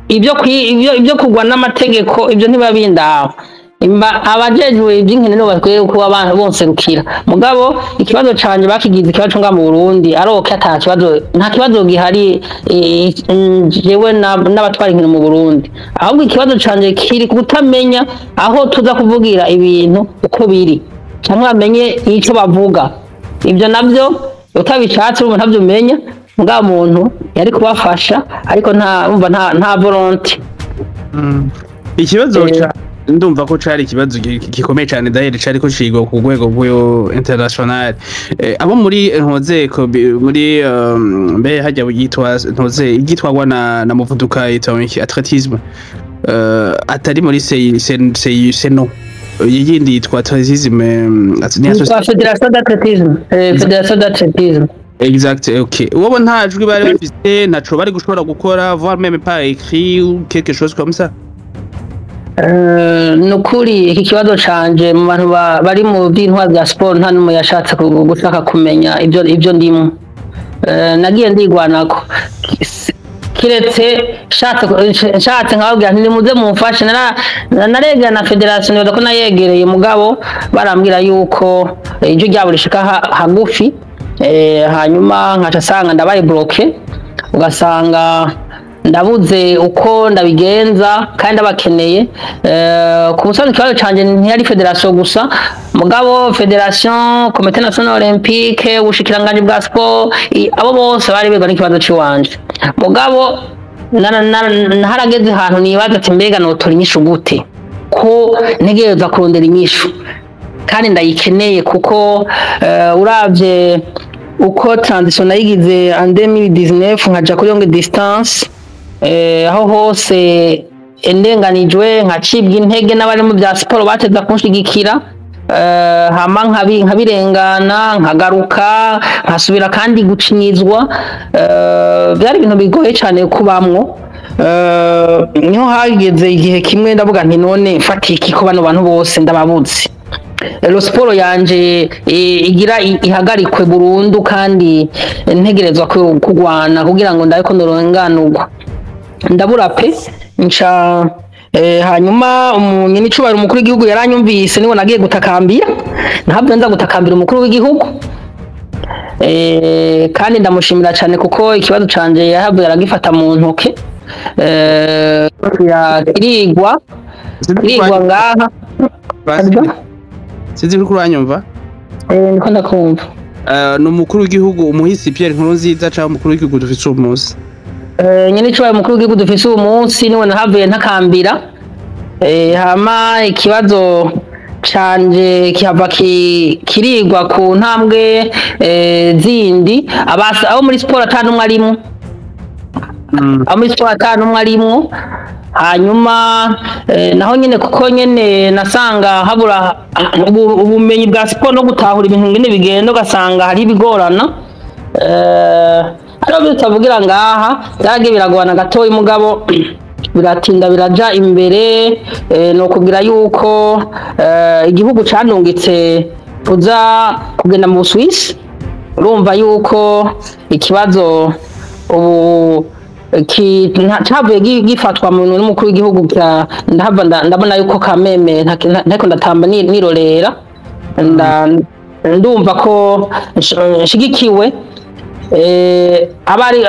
ibyo kugwa n'amategeko ibyo ntibabindaho abajejwe iby'inkino no bakwiye kuba abantu bose rukira. Mugabo ikibazo canje bakigize ikibazo nga mu Burundi aroke nta kibazo gihari jewe n'abatwara inkino mu Burundi, ahubwo ikibazo canje kiri kutamenya aho tuza kuvugira ibintu uko biri cyangwa bamenye icyo bavuga. Ibyo nabyo utabishatse umuntu ntabyumenya, mugabo umuntu yari kubafasha ariko nta volonté. Ikibazo ndumva ko cari ikibazo gikomeye cyane dahere cari ko cigo ku rwego rw'yo international. Abo muri ntozeko muri mbe hajya yitwa igitwagwa na muvuduka yitwa athletisme atari muri C.N.O yindi yitwa athletisme Fédération d'athlétisme. Exact. Okay, wowe nta jwi bari bafite ntaco bari gushobora gukora voire même pas écrit ou quelque chose comme ça. Nukuri iki kibazo canje mu bantu bari mu by'intwari bya siporo nta numwe yashatse gushaka kumenya ibyo ndimo. Nagiye ndigwanako kiretse nshatse nkababwira nti nimuze mumfashe. Naregera na federation nibaza ko nayegereye, mugabo barambwira yuko ijwi ryabo rishika hagufi, hanyuma nkaca sanga ndabaye bloqué, ugasanga ndabuze uko ndabigenza kandi abakeneye. Ku busanzwe ikibazo canje ntiyari federation gusa, mugabo federation komite nationale olympique ubushikiranganje bwa sport abo bose bari bego n'ikibazo ciwanje. Mugabo harageze ahantu nibaza ati mbega notora inyishu gute ko ntegereza kurondera inyishu kandi ndayikeneye kuko uravye uko transition nayigize en 2019 nkaja kuri longue distance aho hose endenganijwe nkacibwa intege n'abari mu bya siporo bateza kunshigikira hama nkabirengana nkagaruka nkasubira kandi gucinyizwa byari ibintu bigoye cyane kubamwo niho hageze igihe kimwe ndavuga nti none mfatiki ko bano bantu bose ndababuze rero siporo yanje igira ihagarikwe burundu kandi ntegerezwa kugwana kugira ngo ndabe ko norenganurwa ndabura pe nca hanyuma umunyeni cubara umukuru w'igihugu yaranyumvise niwe nagiye gutakambira ntabwo nza gutakambira umukuru w'igihugu kandi ndamushimira cyane kuko ikibazo canje yahabwe yaragifata mu ntoke kirigwa ngaha sinzi ko uranyumva niko ndakumva ni umukuru w'igihugu umuhisi Pierre Nkurunziza cyangwa umukuru w'igihugu dufite uwo munsi nyine cyo umukuru w'igihugu dufite uwo munsi niwe nahavuye ntakambira hama ikibazo canje kihava kirigwa ku ntambwe zindi abo muri siporo atanumwe arimo arimwo hanyuma naho nyine kuko nyine nasanga habura ubumenyi bwa siporo no gutahura ibintu ngene bigenda ugasanga hari ibigorana hariho bitavugira ngaha byaragiye biragorana gatoya umugabo biratinda biraja imbere ni ukubwira yuko igihugu canungitse uza kugenda mu Busuwisi urumva yuko ikibazo ubu cyavuye gifatwa mu n'umukuru w'igihugu ndabona yuko kameme ntako ndatamba nirorera ndumva ko nshigikiwe abari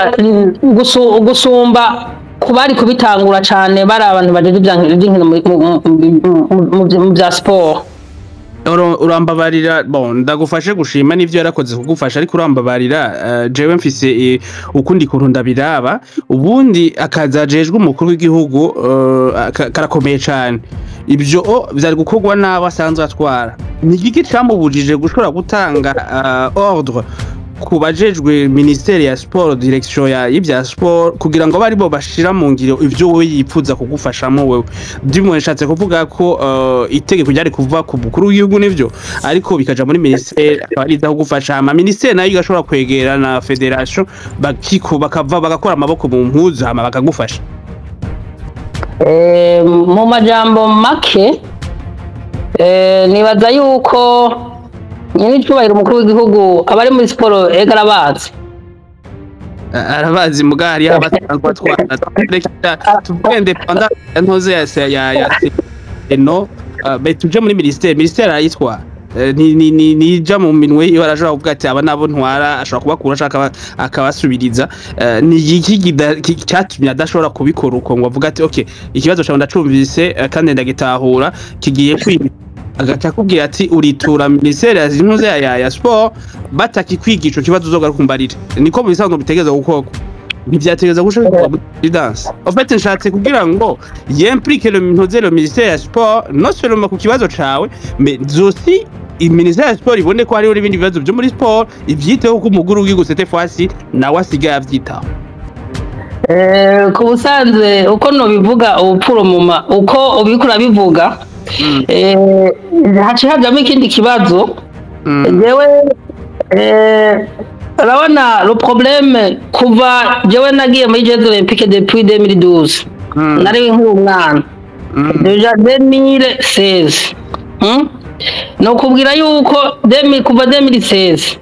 gusumba kubari kubitangura cyane bari abantu bajeje iby'inkino mu bya siporo urambabarira ndagufashe gushima n'ivyo yarakoze kugufasha ariko urambabarira jewe mfise ukundi kuntu ndabiraba ubundi akazajejwe umukuru w'igihugu karakomeye cyane ibyo byari gukorwa n'abo asanzwe atwara ni igiki camubujije gushobora gutanga ordre ku bajejwe ministeri ya sport direction y'ibya sport kugira ngo bari bo bashira mu ngiro ivyo we yipfuza kugufashamo wewe ndimwe nshatse kuvuga ko itegeko ryari kuva ku mukuru w'igihugu nivyo ariko bikaja muri ministeri abariza kugufasha ama ministeri nayo igashobora kwegera na federation bakava bagakora amaboko mu mpuzu hama bakagufasha mu majambo make nibaza yuko nyine cyubahiro umukuru w'igihugu abari muri siporo arabazi mugari abasanzwe atwara tugende panda ntoze ya C.N.O betuje muri ministeri arayitwara nija mu minwe iyo arashobora kuvuga ati aba nabo ntwara ashobora kubakura ashaka akabasubiriza ni iki cyatumye adashobora kubikora uko ngo avuga ati okay ikibazo cyawe ndacumvise kandi ndagitahura kigiye kwiba agaca kubwira ati uritura ministeri ya sport batakikwigisha kibazo uzogaruka kumbarira niko bisanzwe bitegeza gukoko ntibyategeza gushaka muri dance en fait nshatse kugira ngo yimplique le ministère ya sport non seulement ku kibazo cawe mais aussi ministère ya sport ibone ko hari ibindi bibazo byo muri sport ivyiteho ko umuguru w'igihugu cette fois-ci nawe asigaye avyitaho ku busanzwe uko no bivuga ubupfuro muma uko ubikura bivuga haciye hajyamo ikindi kibazo jewe urabona le problème kuva jewe nagiye muri Jeux Olympiques depuis 2012 nari nk'umwana deja 2016 no kubwira yuko kuva 2016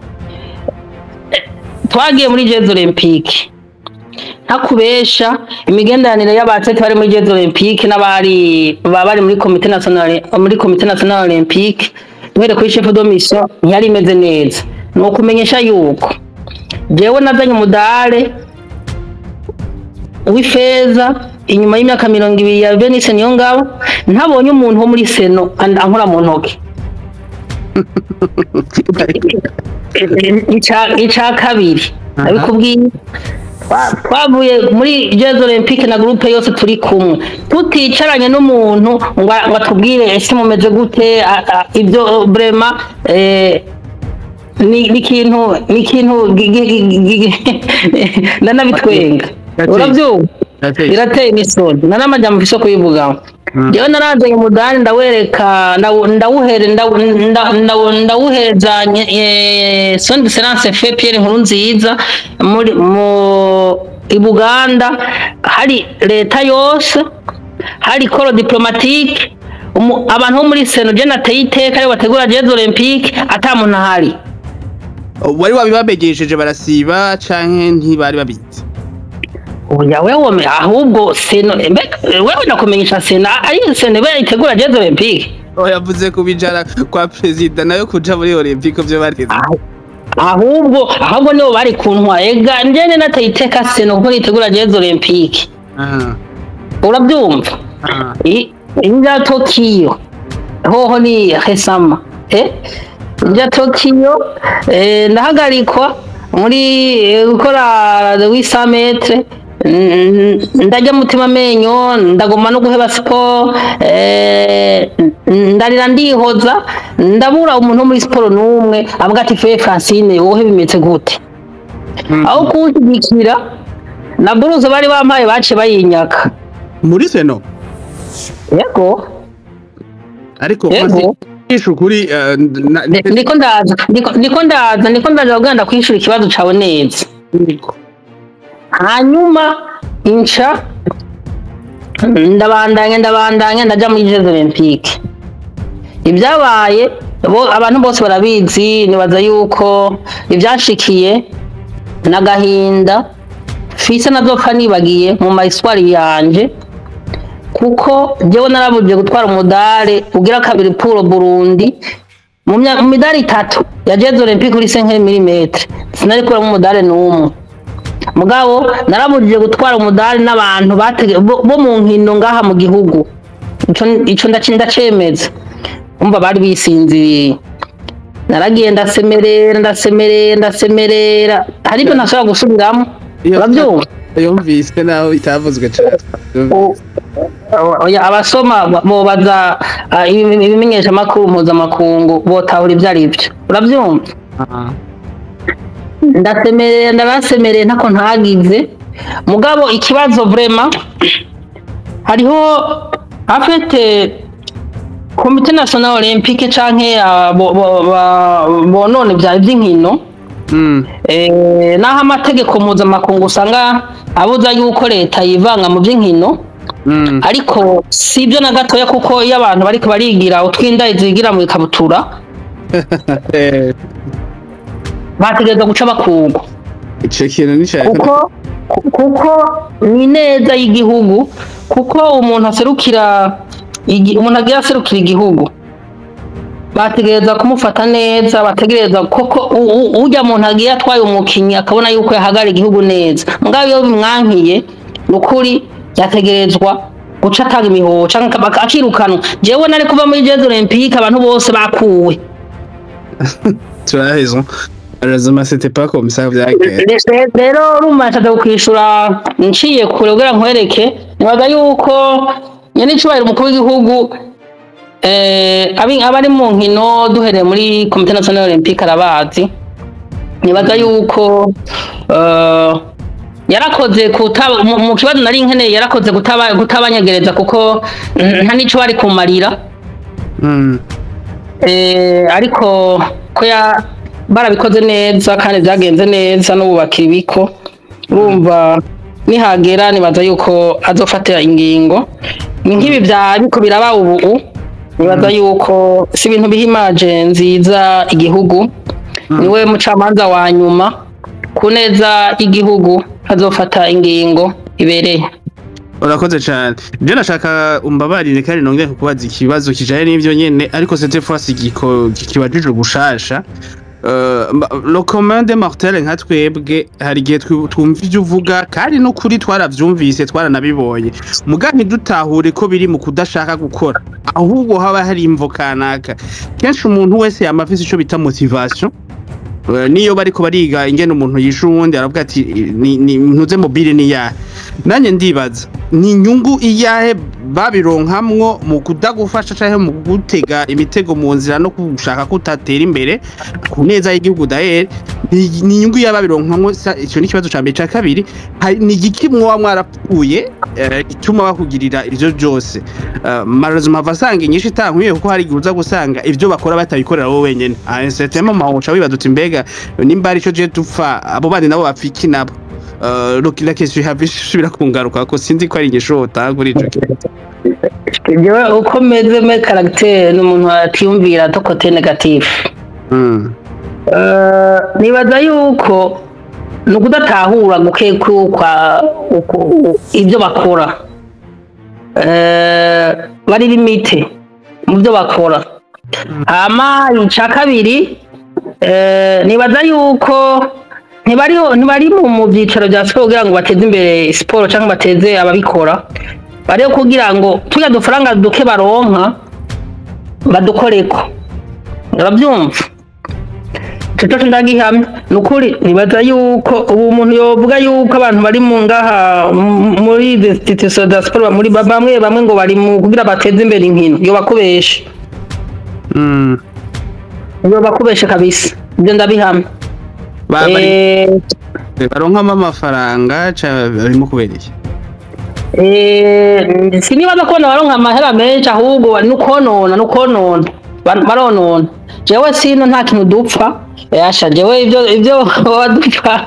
twagiye muri Jeux Olympiques ntakubesha imigenderanire y'abatlete bari muri Jeux Olympiques n'abari bari muri comité national olympique duhere kuri chef de mission ntiyari imeze neza no kumenyesha yuko jewe nazanye umudare w'ifeza inyuma y'imyaka 20 ya Francine Niyonsaba ntabonye umuntu wo muri C.N.O ankora mu ntoke ica kabiri abikubwiye twavuye muri Jeux Olympique na groupe yose turi kumwe tuticaranye n'umuntu ngo atubwire ese mumeze gute ibyo vraiment ni ikintu nanabitwenga urabyumva birateye n'isoni nanamajyamo mfise kuyivugaho jewe naranze umudani ndawereka ndawuherezanye son excellence fait Pierre Nkurunziza muri i Buganda hari leta yose hari koro diplomatique abantu bo muri C.N.O je nateye iteka ari bategura Jeux Olympique ata muntu ahari wari wabibabegesheje barasiba canke ntibari babizi oya wewe ahubwo C.N.O wewe nakumenyesha C.N.O ari C.N.O bayitegura Jeux Olympique yavuze kubijara kwa president nayo kuja muri Olympique byo bareze ahubwo nibo bari kuntwa ega njene nateye iteka C.N.O ko yitegura Jeux Olympique urabyumva inja Tokyo hoho ni resama inja Tokyo ndahagarikwa muri gukora 800 metres ndajya mutima menyo ndagoma no guheba sport ndarira ndihoza ndabura umuntu muri sport numwe avuga ati fe Francine wowe bimetse gute aho kushigikira na buruzo bari bampaye bace bayinyaka muri C.N.O yego ariko ishukuri niko ndaza uganda kwishura ikibazo cawe neza hanyuma inca ndabandanya ndaja muri Jeux Olympique ibyabaye abantu bose barabizi nibaza yuko ibyashikiye n'agahinda fise nazopfa nibagiye mu mahistoire yanje kuko jewe narabuje gutwara umudare ugira kabiri pour Burundi mu midari 3 ya Jeux Olympique kuri 5 mm sinari kura mu mudare n'umwe mugabo narabuje gutwara umudari n'abantu bo mu nkino ngaha mu gihugu ico ndacemeza umva bari bisinziriye naragiye ndasemerera haribyo ntashobora gusubiramo urabyumva yumvise naho itavuzwe cyane oya abasoma bobaza ibimenyesha makuru mpuzamakungu botahura ibyo ari byo urabyumva ndasemereye ntako ntagize mugabo ikibazo vraiment hariho afite komite national olympique canke bonone bya by'inkino naho amategeko mpuzamakungu usanga abuza yuko leta yivanga mu by'inkino ariko si ibyo na gatoya kuko iyo abantu bariko barigira utwindaye zigira mu ikabutura bategereza guca bakugo ico kintu nishaka kuko ni neza y'igihugu kuko umuntu aserukira agira aserukira igihugu bategereza kumufata neza bategereza koko ujya muntu agiye atwaye umukinyi akabona yuko yahagara igihugu neza mugabo iyo bimwankiye nukuri yategerezwa guca atanga imihoho canke akirukanwa jewe nari kuva muri Jeux Olympique abantu bose bakuwe tu as raison heureusement c'était pas comme ça rero rumasha kwishura nciye kure kugira nkwereke nibaga yuko nyene icubahiro umukuru w'igihugu abari mu nkino duhereye muri komite national olympique arabazi nibaga yuko yarakoze mu kibazo nari nkeneye yarakoze kutabanyegereza kuko nta nico bari kumarira ariko ko barabikoze neza kandi byagenze neza n'ububaka ibiko urumva nihagera nibaza yuko azofatira ingingo nk'ibi byariko biraba ubu nibaza yuko si ibintu bihimaje nziza igihugu niwe mucamanza wa nyuma ku neza igihugu azofata ingingo ibereye urakoze cyane je nashaka umbabarire kandi nongeye kukubaza ikibazo kijaye n'ivyo nyene ariko cette fois kibajije gushasha le commun des mortels nka twebwe hari gihe twumva ivyo uvuga kandi no kuri twaravyumvise twaranabibonye muga ntidutahure ko biri mu kudashaka gukora ahubwo haba hari imvo kanaka kenshi umuntu wese yamafise ico bita motivation niyo bariko bariga ingene umuntu yisha uwundi aravuga ati ni ntuze mobile ni ya nanye ndibaza ni inyungu iyahe babironkamwo mu kudagufasha canke mu gutega imitego mu nzira no gushaka kutatera imbere ku neza y'igihugu dahere ni inyungu yababironkamwo ico ni kibazo ca mbere ca kabiri ni igikimwo wa mwarapfuye ituma bakugirira ivyo byose malheureusement vasanga inyinshi tankwiye kuko hari guza gusanga ivyo bakora batabikorera wowe wenyene setema mahocha wibaduti mbega nimba ari cyo je dupfa abo bandi nabo bapfiki nabo la question habishubira kungaruka ko sinzi ko ari igishota kuri ico jewe uko meze me caractère n'umuntu atiyumvira to côté négatif nibaza yuko nukudatahura gukekwa ibyo bakora bari limite mu byo bakora ama ica kabiri nibaza yuko ntibari mu byicaro bya siporo kugira ngo bateze imbere siporo cyangwa bateze ababikora bariyo kugira ngo tujya dufaranga duke baronka badukoreko urabyumva cyo ndagihamya nukuri nibaza yuko ubu umuntu yovuga yuko abantu bari mu ngaha muri institution de sport muri bamwe ngo bari mu kugira bateze imbere inkino yo bakubesha yo bakubesha kabisa ibyo ndabihamya baronka amafaranga barimo kubereye sinibaza ko baronka amahera menshi ahubwo nukonona baronona jewe sino nta kintu dupfa yasha jewe ibyo wadupfa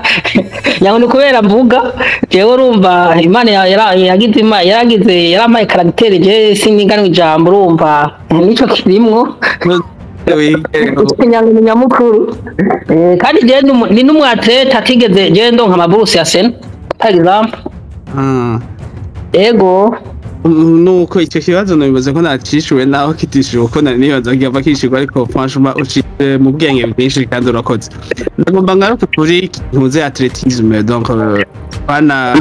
yango nikubera mvuga jewe urumva Imana yarampaye caractère je siniganwa ijambo urumva nico kirimwo ikinyango nyamukuru kandi je ni numwatlete atigeze je ndonka amaburusi ya C.N.O par exemple ego nuko icyo kibazo nabibaze ko nacishuwe naho kitishuwe ko nibaza kiva kishirwa ariko franchement uciye mu bwenge bwinshi kandi urakoze ndagomba ngaruka kuri ntuze athletisme donc bana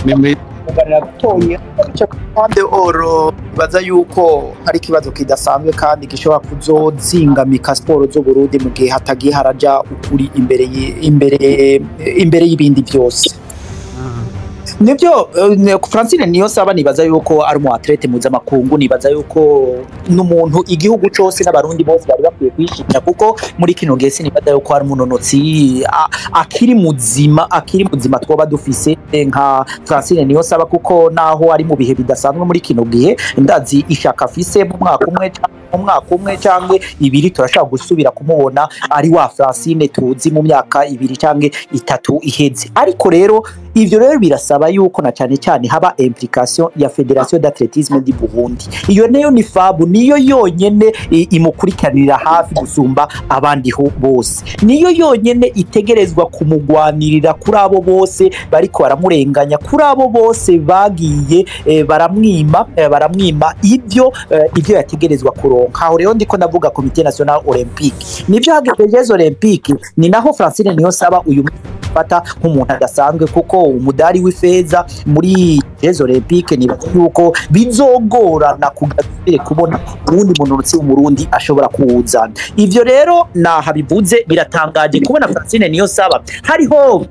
meme gatoye kandi oro baza yuko hari ikibazo kidasanzwe kandi gishobora kuzozingamika siporo zo Burundi mu gihe hatagiye haraja ukuri imbere y'ibindi byose nibyo Francine Niyonsaba nibaza yuko ari mu athlete mpuzamakungu nibaza yuko n'umuntu igihugu cyose n'abarundi bose bari bakwiye kwishimira kuko muri kino gese nibaza yuko ari umunonotsi akiri muzima twoba dufise nka Francine Niyonsaba kuko naho ari mu bihe bidasanzwe muri kino gihe ndazi ishaka afise mu mwaka umwe cyangwa ibiri turashaka gusubira kumubona ari wa Francine tuzi mu myaka 2 cyangwa 3 iheze ariko rero ivyo rero birasaba yuko na cyane haba implication ya Federation d'Athlétisme du Burundi iyo nayo ni fabu niyo yonyene imukurikanira hafi gusumba abandi bose niyo yonyene itegerezwa kumugwanirira kuri abo bose bariko baramurenganya kuri abo bose bagiye baramwima ivyo yategerezwa kuronka aho rero ndiko ndavuga Comité National Olympique nivyo hageze Olympique ni naho Francine Niyonsaba uyu fata nk'umuntu adasanzwe kuko umudari w'ifeza muri Jeux Olympique ni yuko bizogorana kugasubire kubona ubundi munonotsi w'umurundi ashobora kuwuzana ivyo rero nahabivuze biratangaje kubona Francine Niyonsaba hariho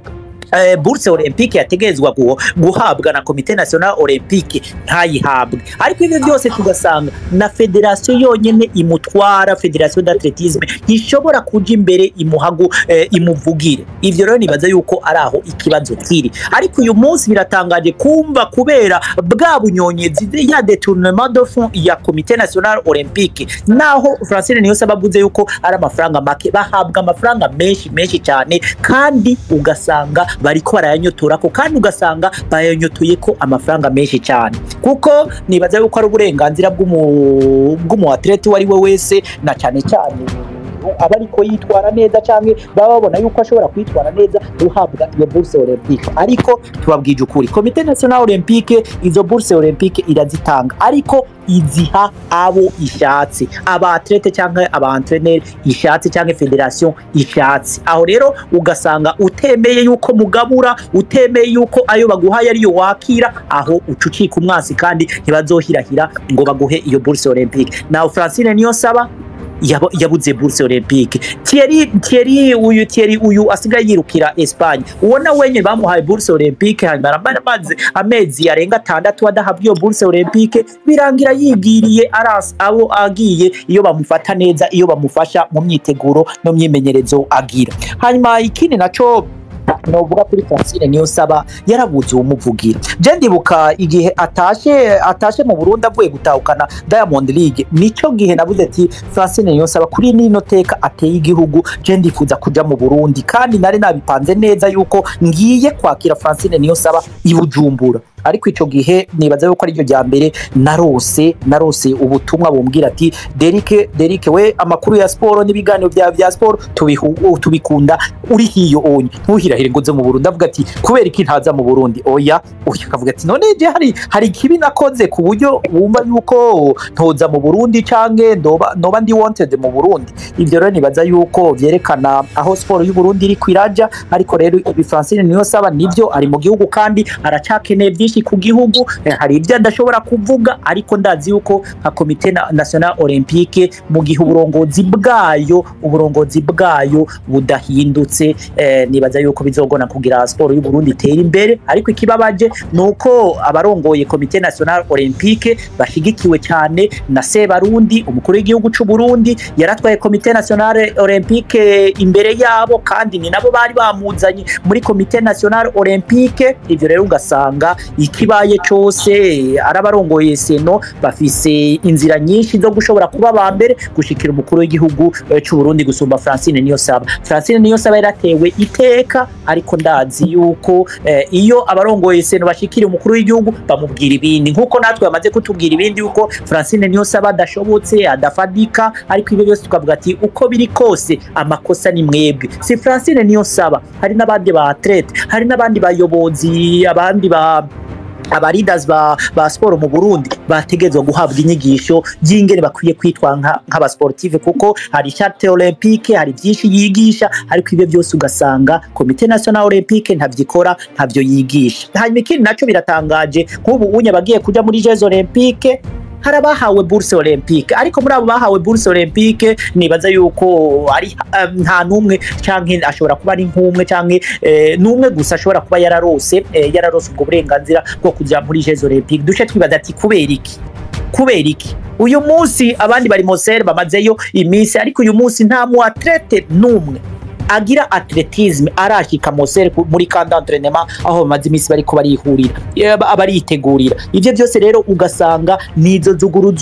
bourse olympique yategezwa guhabwa na Comité National Olympique ntayihabwe ariko ivyo byose tugasanga na federation yonyene imutwara Federation d'Athlétisme ishobora kuja imbere imuhagu imuvugire ivyo rero nibaza yuko araho ikibazo kiri ariko uyu munsi biratangaje kumva kubera bwa bunyonyezi ya détournement de fonds ya Comité National Olympique naho Francine Niyonsaba bavuze yuko ari amafaranga make bahabwa amafaranga menshi cyane kandi ugasanga bariko barayanyotora ko kandi ugasanga bayanyotoye ko amafaranga menshi cyane kuko nibaza yuko ari uburenganzira bw'umu athlete wari we wese na cyane abariko yitwara neza cyangwa baba babona yuko ashobora kwitwara neza guhabwa iyo bourse olympique ariko tubabwije ukuri Comité National Olympique izo bourse olympique irazitanga ariko iziha abo ishatse aba athlete cyangwa aba entraîneur ishatse cyangwa federation ishatse aho rero ugasanga utemeye yuko mugabura utemeye yuko ayo baguhaye ari yo wakira aho ucucika umwasi kandi ntibazohirahira ngo baguhe iyo bourse olympique naho Francine Niyonsaba yabuze bourse olympique. Thierry uyu asigaye yirukira Espagne, ubona wenye bamuhaye bourse olympique hanyuma maze amezi arenga 6 adahabwa iyo bourse olympique, birangira yigiriye abo agiye iyo bamufata neza, iyo bamufasha mu myiteguro no myimenyerezo agira. Hanyuma ikindi naco novuga kuri Francine Niyonsaba, yarabuze umuvugira. Je ndibuka igihe atashe mu Burundi avuye gutahukana Diamond League, nico gihe nabuze ati Francine Niyonsaba kuri nino teka ateye igihugu, je ndifuza kuja mu Burundi, kandi nari nabipanze neza yuko ngiye kwakira Francine Niyonsaba i Bujumbura. Ariko ico gihe nibaza yuko ari ryo rya mbere narose ubutumwa bumbwira ati Derick we amakuru ya sport n'ibiganiro bya sport tubikunda, uri hiyo onye ntuhirahire ngo ze mu Burundi. Avuga ati kubera iki ntaza mu Burundi? Oya akavuga ati none je hari kibi nakoze ku buryo wumva yuko ntoza mu Burundi canke noba ndi wanted mu Burundi. Ivyo rero nibaza yuko vyerekana aho sport y'u Burundi iri kwiraja. Ariko rero Francine Niyonsaba nivyo ari mu gihugu kandi aracakeneye ku gihugu, hari ibyo adashobora kuvuga, ariko ndazi yuko nka Komite National Olympique mu gihe uburongozi bwayo budahindutse, nibaza yuko bizogona kugira sport y'u Burundi itera imbere. Ariko ikibabaje nuko abarongoye Komite National Olympique bashigikiwe cyane na Sebarundi, umukuru w'igihugu cy'u Burundi yaratwaye Komite National Olympique imbere yabo, kandi ni nabo bari bamuzanye muri Komite National Olympique. Ivyo rero ugasanga ikibaye cyose arabarongoye C.N.O bafise inzira nyinshi zo gushobora kuba ba mbere gushikira umukuru w'igihugu cy'u Burundi gusumba Francine Niyonsaba. Francine Niyonsaba yaratewe iteka, ariko ndazi yuko iyo abarongoye C.N.O bashikira umukuru w'igihugu bamubwira ibindi, nkuko natwe bamaze kutubwira ibindi yuko Francine Niyonsaba adashobotse adafadika. Ariko ibyo byose tukavuga ati uko biri kose amakosa ni mwebwe, si Francine Niyonsaba, hari n'abandi ba athlete, hari n'abandi bayobozi, abandi abaridas ba sport mu Burundi bategezwe guhabwa inyigisho y'ingene bakwiye kwitwa nk'aba sportive, kuko hari charte olympique, hari byinshi yigisha. Ariko ibyo byose ugasanga Komite National Olympique ntavyikora, ntavyo yigisha. Hanyuma ikindi naco biratangaje, nk'ubu unye bagiye kuja muri Jeux Olympique harabahawe bourse olympique, ariko muri abo bahawe bourse olympique nibaza yuko ari nta numwe canke ashobora kuba ari nk'umwe canke numwe gusa ashobora kuba yararose ubwo burenganzira bwo kuja muri Jeux Olympique. Duce twibaza ati kubera iki uyu munsi abandi bari Moselle bamazeyo iminsi, ariko uyu munsi nta mu athlete numwe agira atletisme arashika Moselle muri kandi entraînement aho bamaze iminsi bariko barihurira abaritegurira. Ivyo byose rero ugasanga nizo zuguru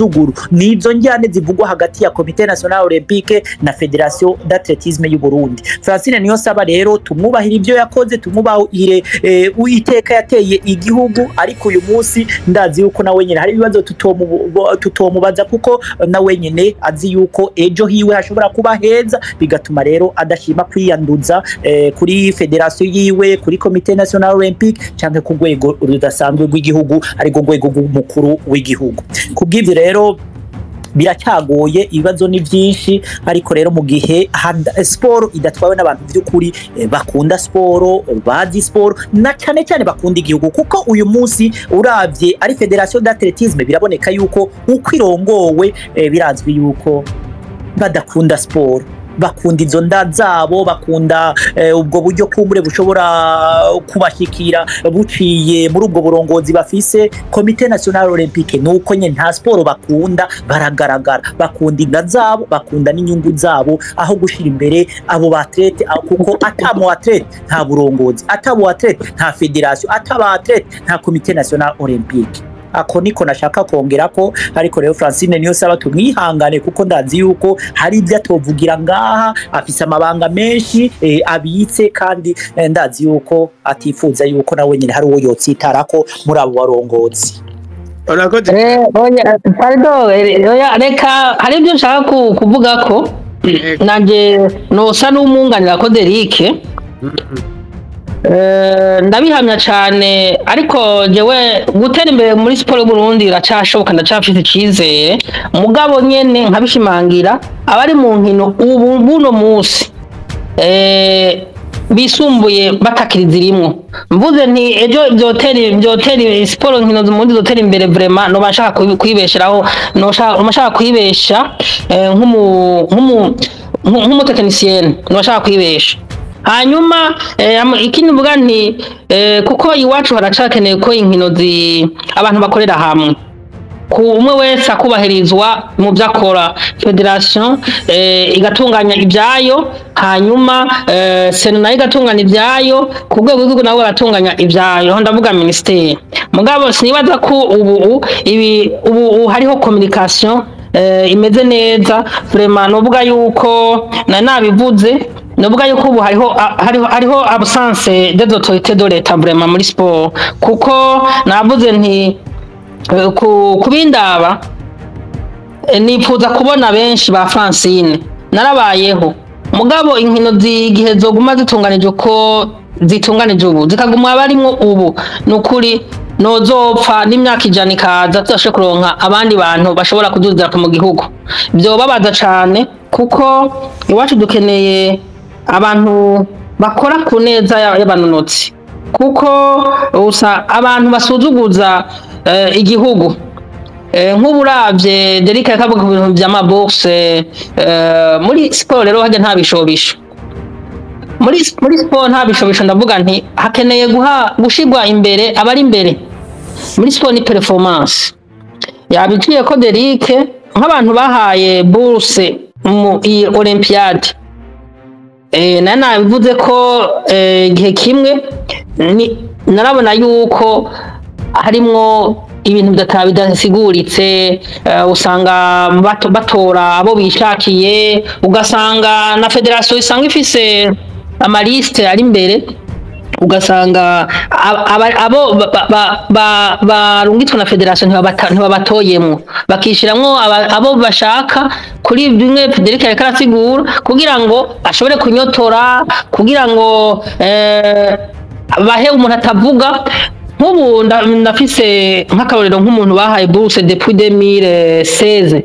nizo njyane zivugwa hagati ya Komite National Olympique na Federation d'Athlétisme y'u Burundi. Francine Niyonsaba rero tumwubahira ivyo yakoze, tumwubahire uiteka yateye igihugu. Ariko uyu munsi ndazi yuko na wenyene hari ibibazo tutomubaza, kuko na wenyene azi yuko ejo hiwe hashobora kuba heza, bigatuma rero adashima kwiyanduza kuri federation yiwe, kuri Komite National Olympique canke ku rwego rudasanzwe rw'igihugu, ariko rwego rw'umukuru w'igihugu. Kubw'ivyo rero biracyagoye, ibibazo ni byinshi. Ariko rero mu gihe sport idatwawe n'abantu by'ukuri bakunda sport, bazi sport, na cyane cyane bakunda igihugu, kuko uyu munsi uravye ari Federation d'Athlétisme biraboneka yuko uko irongowe birazwi yuko badakunda sport, bakunda izo nda zabo, bakunda ubwo buryo kumbure bushobora kubashikira buciye muri ubwo burongozi bafise. Komite National Olympique nuko nye nta sport bakunda, baragaragara bakunda inda zabo, bakunda n'inyungu zabo, aho gushira imbere abo batlete, kuko atamo atlete nta burongozi, atabo atlete nta federation, ataba atlete nta Komite National Olympique. Ako niko nashaka kongera ko. Ariko rero Francine Niyonsaba tumwihangane, kuko ndazi yuko hari ibyo atovugira ngaha, afise amabanga menshi abitse, kandi ndazi yuko atifuza yuko nawe nyine hari uwo yotsitarako muri abo barongozi. Reka hari ibyo nshaka kuvuga ko nanje nosa n'umunganira ko Derick ndabihamya cyane. Ariko jewe gutera imbere muri sport y'u Burundi iracashoboka, ndacafite icyizere. Mugabo nyene nkabishimangira abari mu nkino ubu buno munsi bisumbuye batakirizirimwo mvuze nti ejo byoteri sport nkino z'umundi zotera imbere vraiment no bashaka kwibesheraho no bashaka kwibesha nk'umutekinisiyen no bashaka kwibesha hanyuma ikindi mvuga nti kuko iwacu haracakeneye ko inkino abantu bakorera hamwe ku umwe wese akubahirizwa mu byakora federation igatunganya ibyayo hanyuma C.N.O nayo igatunganya ibyayo ku rwego rw'igihugu nabo baratunganya ibyayo ndavuga ministeri mugabo sinibaza ko ubu hariho communication imeze neza vraiment novuga yuko nabivuze novuga yuko ubu hariho absence des autorités de l'État vraiment muri sport kuko navuze nti kubindaba nifuza kubona benshi ba Francine narabayeho mugabo inkino zigihe zoguma zitunganije ko zitunganije ubu zikaguma barimwo ubu nukuri nozopfa n'imyaka ijana ikaza tudashe kuronka abandi bantu bashobora kuduzira mu gihugu byo babaza cane kuko iwacu dukeneye abantu bakora ku neza y'abanonotsi kuko abantu basuzuguza igihugu nk'uburavye Derick akavuga ku bintu by'amaboxe muri sport rero hajya nta bishobisho muri sport nta bishobisho ndavuga nti hakeneye gushigwa imbere abari imbere muri sport ni performance yabiciye ko Derick nk'abantu bahaye bourse mu Olympiade nana bivuze ko igihe kimwe narabona yuko harimwo ibintu bidasiguritse usanga batora abo bishakiye ugasanga na federation isanga ifise amaliste ari imbere ugasanga abo barungitswe na federation ntibabatoyemwo bakishiramwo abo bashaka kuri bimwe Derick ariko arasigura kugira ngo ashobore kunyotora kugira ngo bahe umuntu atavuga nk'ubu ndafise nk'akarorero nk'umuntu bahaye bourse depuis 2016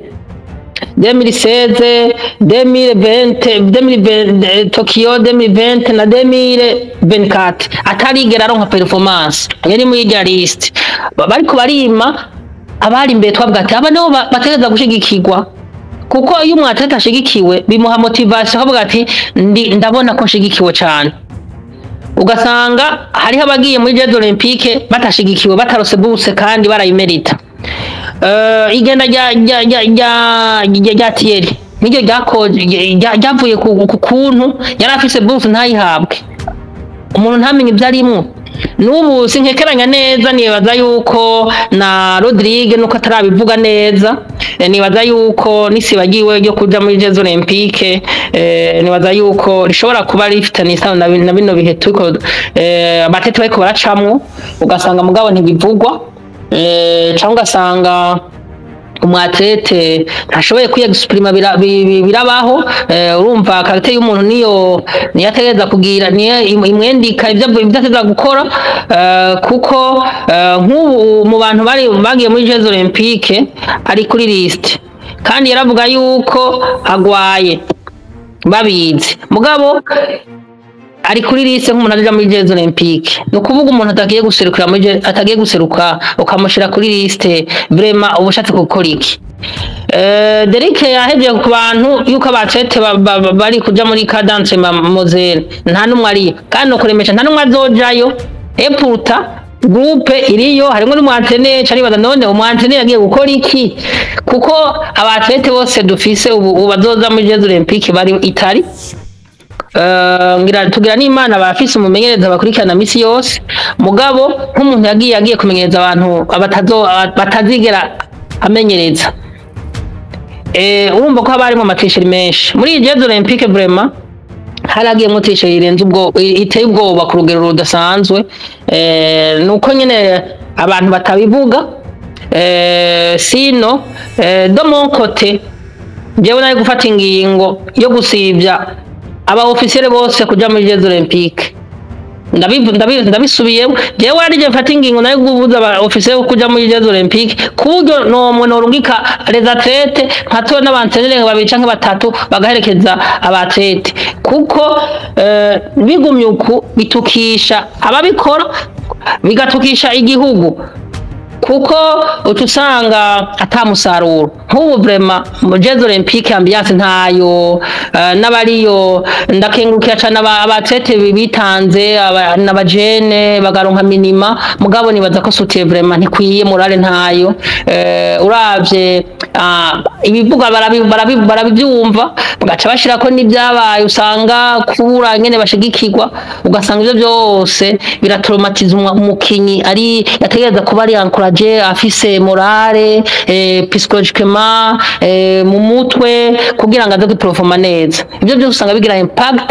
2020 Tokyo 2020 na 2024 atarigera aronka performance yari muri ya list bariko barima abari imbere twavuga ati aba nabo bategeza gushigikirwa kuko iyo umwatlete ashigikiwe bimuha motivation akavuga ati ndabona ko nshigikiwe cyane ugasanga hariho abagiye muri Jeux Olympique batashigikiwe batarose bourse kandi barayimerita igenda rya Thierry niryo ryavuye ku kuntu yari afise bourse ntayihabwe umuntu ntamenye ibyo arimwo n'ubu sinkekeranya neza nibaza yuko na Rodrigue nuko atarabivuga neza nibaza yuko nisibagiwe ryo kuja muri Jeux Olympique nibaza yuko rishobora kuba rifitanye isano na bino bihe turiko abatete bariko baracamwo ugasanga mugabo ntibivugwa cyangwa ugasanga umwatlete ntashoboye kwiyexprima birabaho urumva karate y'umuntu niyo ategeza kugira niyo imwendika ibyo ateza gukora kuko nk'ubu mu bantu bagiye muri Jeux Olympique ari kuri liste kandi yaravuga yuko agwaye babizi mugabo ari kuri liste nk'umuntu aje muri Jeux Olympique no kuvuga umuntu atagiye guseruka ukamushira kuri liste vraiment ubushatse gukora iki Derick yahejeje ku bantu yuko abatlete bari kuja muri cadence Moselle nta numwe ari kandi no kuremesha nta numwe azojayo eputa groupe iriyo harimo n'umwantene cari baza none umwantene yagiye gukora iki kuko abatlete bose dufise ubu bazoza muri Jeux Olympique bari Itali tugira n'Imana bafise umumenyereza bakurikirana misi yose mugabo nk'umuntu yagiye kumenyereza abantu batazigera amenyereza urumva ko haba harimo amatisheri menshi muri Jeux Olympique vraiment haragiyemo tisheri irenze iteye ubwoba ku rugero rudasanzwe nuko nyene abantu batabivuga C.N.O de mon côté jewe nayo gufata ingingo yo gusivya aba officiel bose kuja muri Jeux Olympique ndabisubiyemo jewe arije mfata ingingo nayo gubuza aba officier yo kuja muri Jeux Olympiques kuburyo no mwe norungika les athlètes nkato n'abantenere babica nk'abatatu bagaherekeza abatlete kuko bigumye uku bitukisha ababikora bigatukisha igihugu kuko utusanga atamusaruro nk'ubu vraiment mu Jeux Olympiques ambiance ntayo n'abariyo ndakengurukira cyane abatlete bitanze n'abajene bagaronka minima mugabo nibaza ko soutien vraiment ntikwiye morale ntayo uravye ibivuga barabibyumva bagaca bashira ko n'ibyabaye usanga kubura nyene bashigikirwa ugasanga ivyo byose biratraumatiza umukinyi ari yategereza kuba ari encourage afise morale psychologiquement mu mutwe kugira ngo aze guperforma neza ivyo byose usanga bigira impact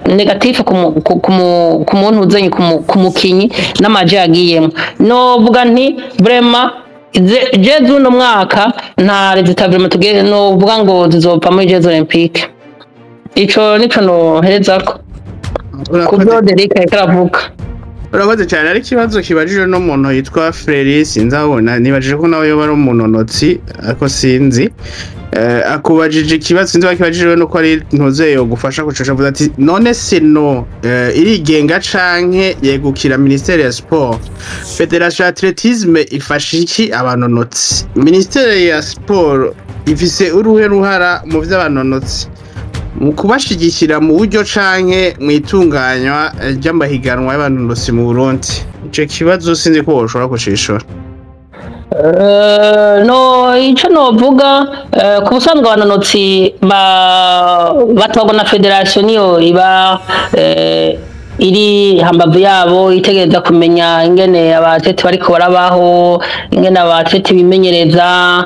negative ku muntu uzenye ku mukinyi n'amaje yagiyemo no vuga nti vraiment Jeux uno mwaka nta resultat vraiment tugere no vuga ngo zizopfa muri Jeux Olympiques ico nico no herezako kubyo Derick yakaravuga urabaze cyane ari kibazo kibajije no muntu yitwa Freri sinzabona nibajije ko nawe yoba ari umunonotsi ako sinzi akubajije ikibazo sinzi bakibajije no ko ari ntuze yo gufasha gucusha vuga ati none C.N.O irigenga canke yegukira ministère ya sport Federation Athletisme ifasha iki abanonotsi ministère ya sport ifise uruhe ruhara mu vy'abanonotsi mu kubashigikira mu buryo canke mwitunganywa ry'amahiganwa y'abanonotsi mu Burundi ico kibazo sinzi ko woshobora kucishura no ico novuga ku busanzwe abanonotsi batwagwa na federation niyo iba iri hambavu yabo itegereza kumenya ingene abatlete bariko barabaho ingene abatlete bimenyereza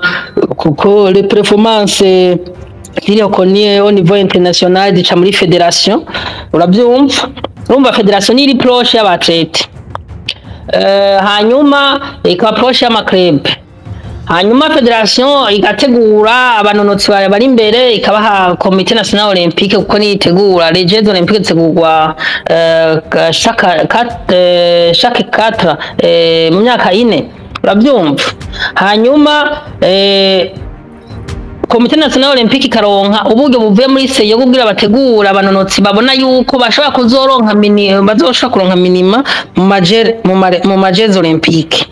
kuko les performances iriho koniye au niveau international dica muri federation urabyumva urumva federation iri proche y'abatlete hanyuma ikaba proche y'amaklub hanyuma federation igategura abanonotsi bari imbere ikabaha comité national olympique kuko nitegura les Jeux Olympiques tegurwa chaque 4 mu myaka 4 urabyumva hanyuma Komite National Olympique karonka uburyo buvuye muri seyo kugira bategura abanonotsi babona yuko bashobora kuzoronka bazoshobora kuronka minima mu Jeux Olympique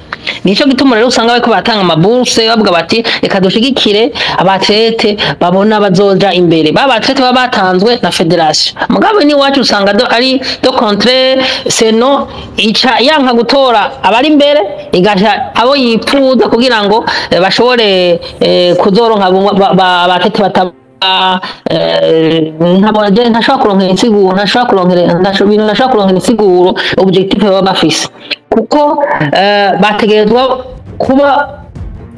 nico gituma rero usanga bariko batanga amaburse bavuga bati reka dushigikire abatlete babona bazoja imbere babatlete baba batanzwe na federation mugabo ni wacu usanga ari do contre C.N.O ica yanka gutora abari imbere igasha abo yipfuza kugira ngo bashobore kuzoronka abatlete bataba ntashobora kuronka insiguro ntashobora kuronka insiguro objectif baba bafise kuko bategerezwa kuba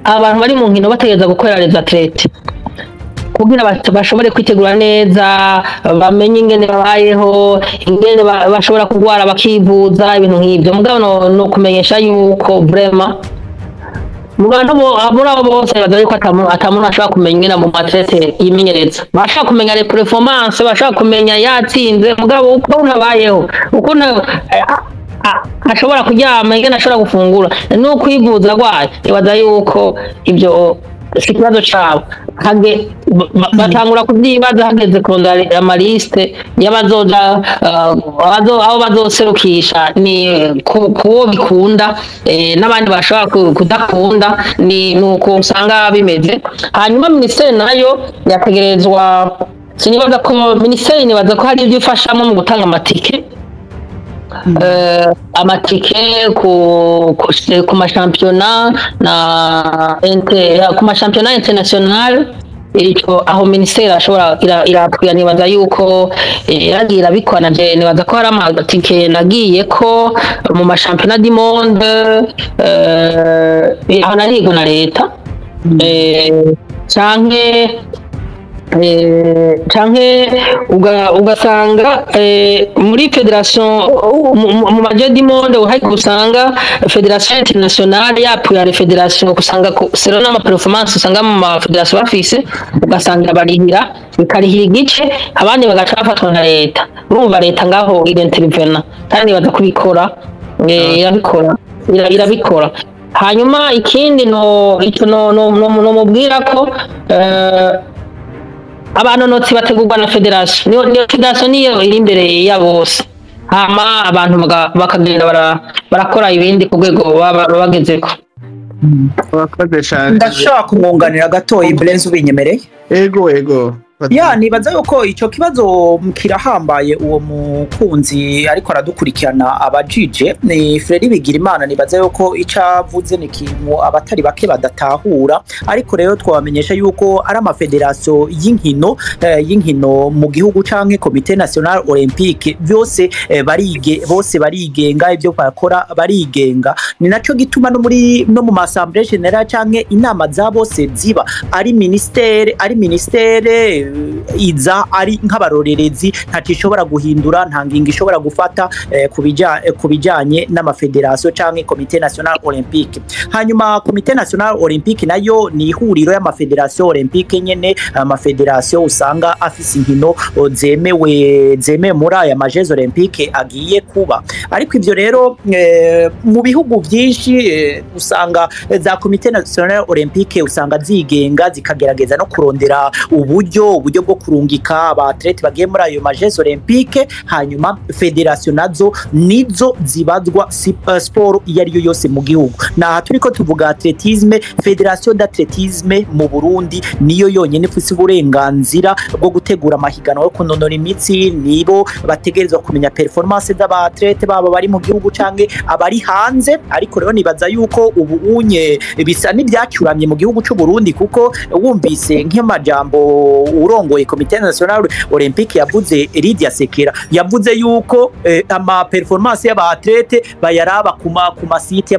abantu bari mu nkino bategereza gukorera les athlètes kugira bashobore kwitegura neza bamenye ingene babayeho ingene bashobora kugwara bakivuza ibintu nk'ibyo mugabo no kumenyesha yuko vraiment mugabo muri abo bose bazari ko atamuntu ashobora kumenya ingene mu athlète yimenyereza bashaka kumenya les performances bashaka kumenya yatsinze mugabo uko unabayeho uko ashobora kuryama ingene ashobora gufungura no kwivuza agwaye ibaza yuko ibyo ikibazo cabo batangura kuvyibaza hageze kurondera amaliste y'abazoja aho bazoserukisha ni kuwo bikunda n'abandi bashobora kudakunda ni nuko usanga bimeze hanyuma ministeri nayo yategerezwa sinibaza ko ministeri nibaza ko hari ibyo ifashamo mu gutanga amatike amatike ku mashampiyona na ku mashampiyona international ico aho ministeri ashobora irapfuya nibaza yuko yagira bikwana je nibaza ko hari amatike nagiye ko mu mashampiyona du monde aho narigo na leta canke canke ugasanga muri federation mu maje du monde uhari usanga federation internationale yapuye federation usanga sero n'ama performance usanga mu ma federation bafise ugasanga barihira bikarihira igice abandi bagaca bafatwa na leta urumva leta ngaho irintervena kandi badakubikora irabikora hanyuma ikindi no mubwira ko abanonotsi bategurwa na federation niyo federation niyo iri imbere ya bose hama abantu bakagenda barakora ibindi ku rwego bagezeko. Ndashaka kumwunganira gatoyi Blaise ubinyemereye. Ego nibaza yuko icyo kibazo kirahambaye uwo mukunzi ariko aradukurikirana abajije ni Fredy Bigirimana. Nibaza yuko icavuze ni kintu abatari bake badatahura, ariko rero twabamenyesha yuko ari amafederation y'inkino mu gihugu canke Comité National Olympique bose barigenga, ibyo bakora barigenga. Ni naco gituma no mu Assemblée Générale canke inama za bose ziba ari ministere iza ari nk'abarorerezi, ntacishobora guhindura, nta ngingo ishobora gufata kubijanye n'amafederation canke Comité National Olympique. Hanyuma Comité National Olympique nayo ni ihuriro y'amafederation olympique nyene, amafederation usanga afise inkino zemewe muri aya majezi olympique agiye kuba. Ariko ivyo rero mu bihugu byinshi usanga za Comité National Olympique usanga zigenga zikagerageza no kurondera uburyo bwo kurungika abatlete bagiye muri ayo majezi olympique. Hanyuma federation nazo nizo zibazwa sport iyo ariyo yose mu gihugu. Na turiko tuvuga atletisme, federation d'athlétisme mu Burundi niyo yonyene ifise uburenganzira bwo gutegura amahiganwa yo kunonora imitsi, nibo bategerezwa kumenya performance z'abatlete baba bari mu gihugu canke abari hanze. Ariko rero nibaza yuko ubu unye bisa n'ibyacuramye mu gihugu cy'u Burundi, kuko wumvise nk'amajambo urongoye Comité National Olympique yavuze Lydia Sekera, yavuze yuko ama performance y'abatlete bayaraba ku masite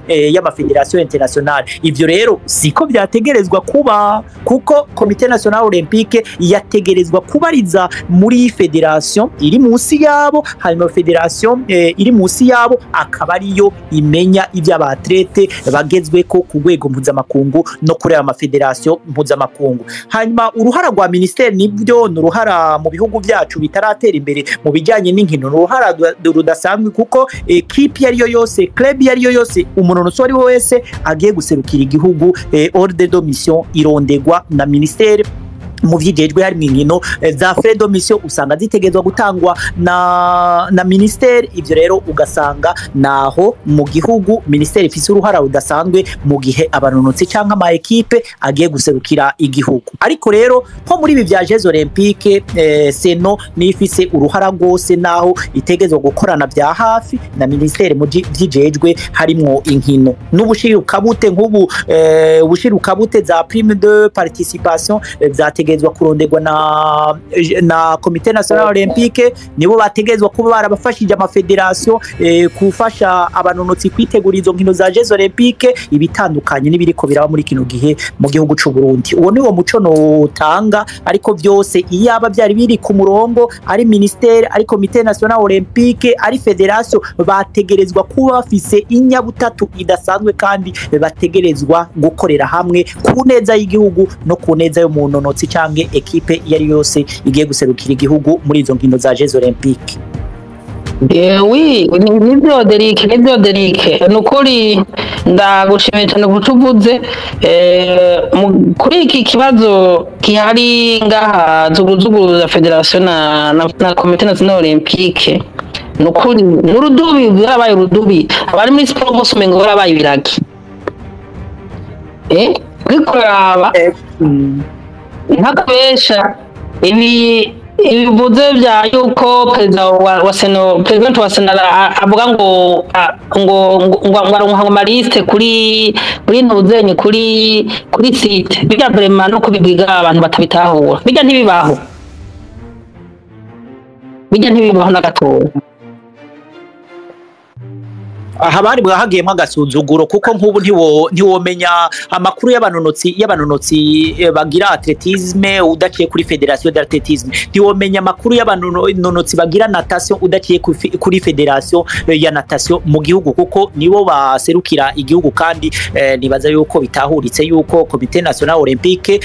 y'amafederation internationale. Ivyo rero siko byategerezwa kuba, kuko Comité National Olympique yategerezwa kubariza muri federation iri munsi yabo, hanyuma federation iri munsi yabo akaba ariyo imenya iby'abatlete bagezweko ku rwego mpuzamakungu no kuri aya mafederation mpuzamakungu. Hanyuma uruhara rwa ministeri nibyo nuruhara mu bihugu byacu bitaratera imbere mu bijyanye n'inkino, uruhara rudasanzwe, kuko equipe yariyo yose, club yariyo yose, umuntu wari wese agiye guserukira igihugu ordre de mission irondegwa na ministeri mu vyijejwe hari inkino za frais de mission usanga zitegerezwa gutangwa na ministeri. Ivyo rero ugasanga naho mu gihugu ministeri ifise uruhara rudasanzwe mu gihe abanonotsi canke ama equipe agiye guserukira igihugu. Ariko rero nko muri ibi vya Jeux Olympique C.N.O ni ifise uruhara rwose, naho itegerezwa gukorana vya hafi na ministeri mu vyijejwe harimwo inkino n'ubushirukabute. Nk'ubu ubushirukabute za prime de participation zategezwa kurondegwa na Comité National Olympique, nibo bategezwa kuba barabafashije amafederation kufasha abanonotsi kwitegura izo nkino za Jeux Olympique ibitandukanye n'ibiriko biraba muri kino gihe mu gihugu cy'u Burundi. Uwo ni wo muco no tanga, ariko byose iyaba byari biri ku murongo, ari ministeri, ari Comité National Olympique, ari federation, bategerezwa kuba bafise inyabutatu idasanzwe kandi bategerezwa gukorera hamwe ku neza y'igihugu no ku neza yo munonotsi canke equipe yari yose igiye guserukira igihugu muri izo nkino za Jeux Olympique. Oui, nibyo Derick, nukuri ndagushimiye cyane kutuvuze kuri iki kibazo kihari ngaha zuguzuguru za federation na Comité National Olympique. Nukuri nurudubi barabaye urudubi, abari muri sport bose umengo barabaye ibiragi. Bikoraba nkakabesha ibivuze bya yuko president wa C.N.O avuga ngo aronka amaliste kuri ntuzenye kuri site bijya vraiment no kubibwiga abantu batabitahura. Bijya ntibibaho na gatoya. aha bari bwahagiyemo agasuzuguro kuko nk'ubu ntiwomenya amakuru y'abanonotsi bagira atletisme udaciye kuri federation d'atletisme, ntiwomenya amakuru y'abanonotsi bagira natation udaciye kuri federation ya natation mu gihugu, kuko nibo baserukira igihugu. Kandi nibaza yuko bitahuritse yuko Comité National Olympique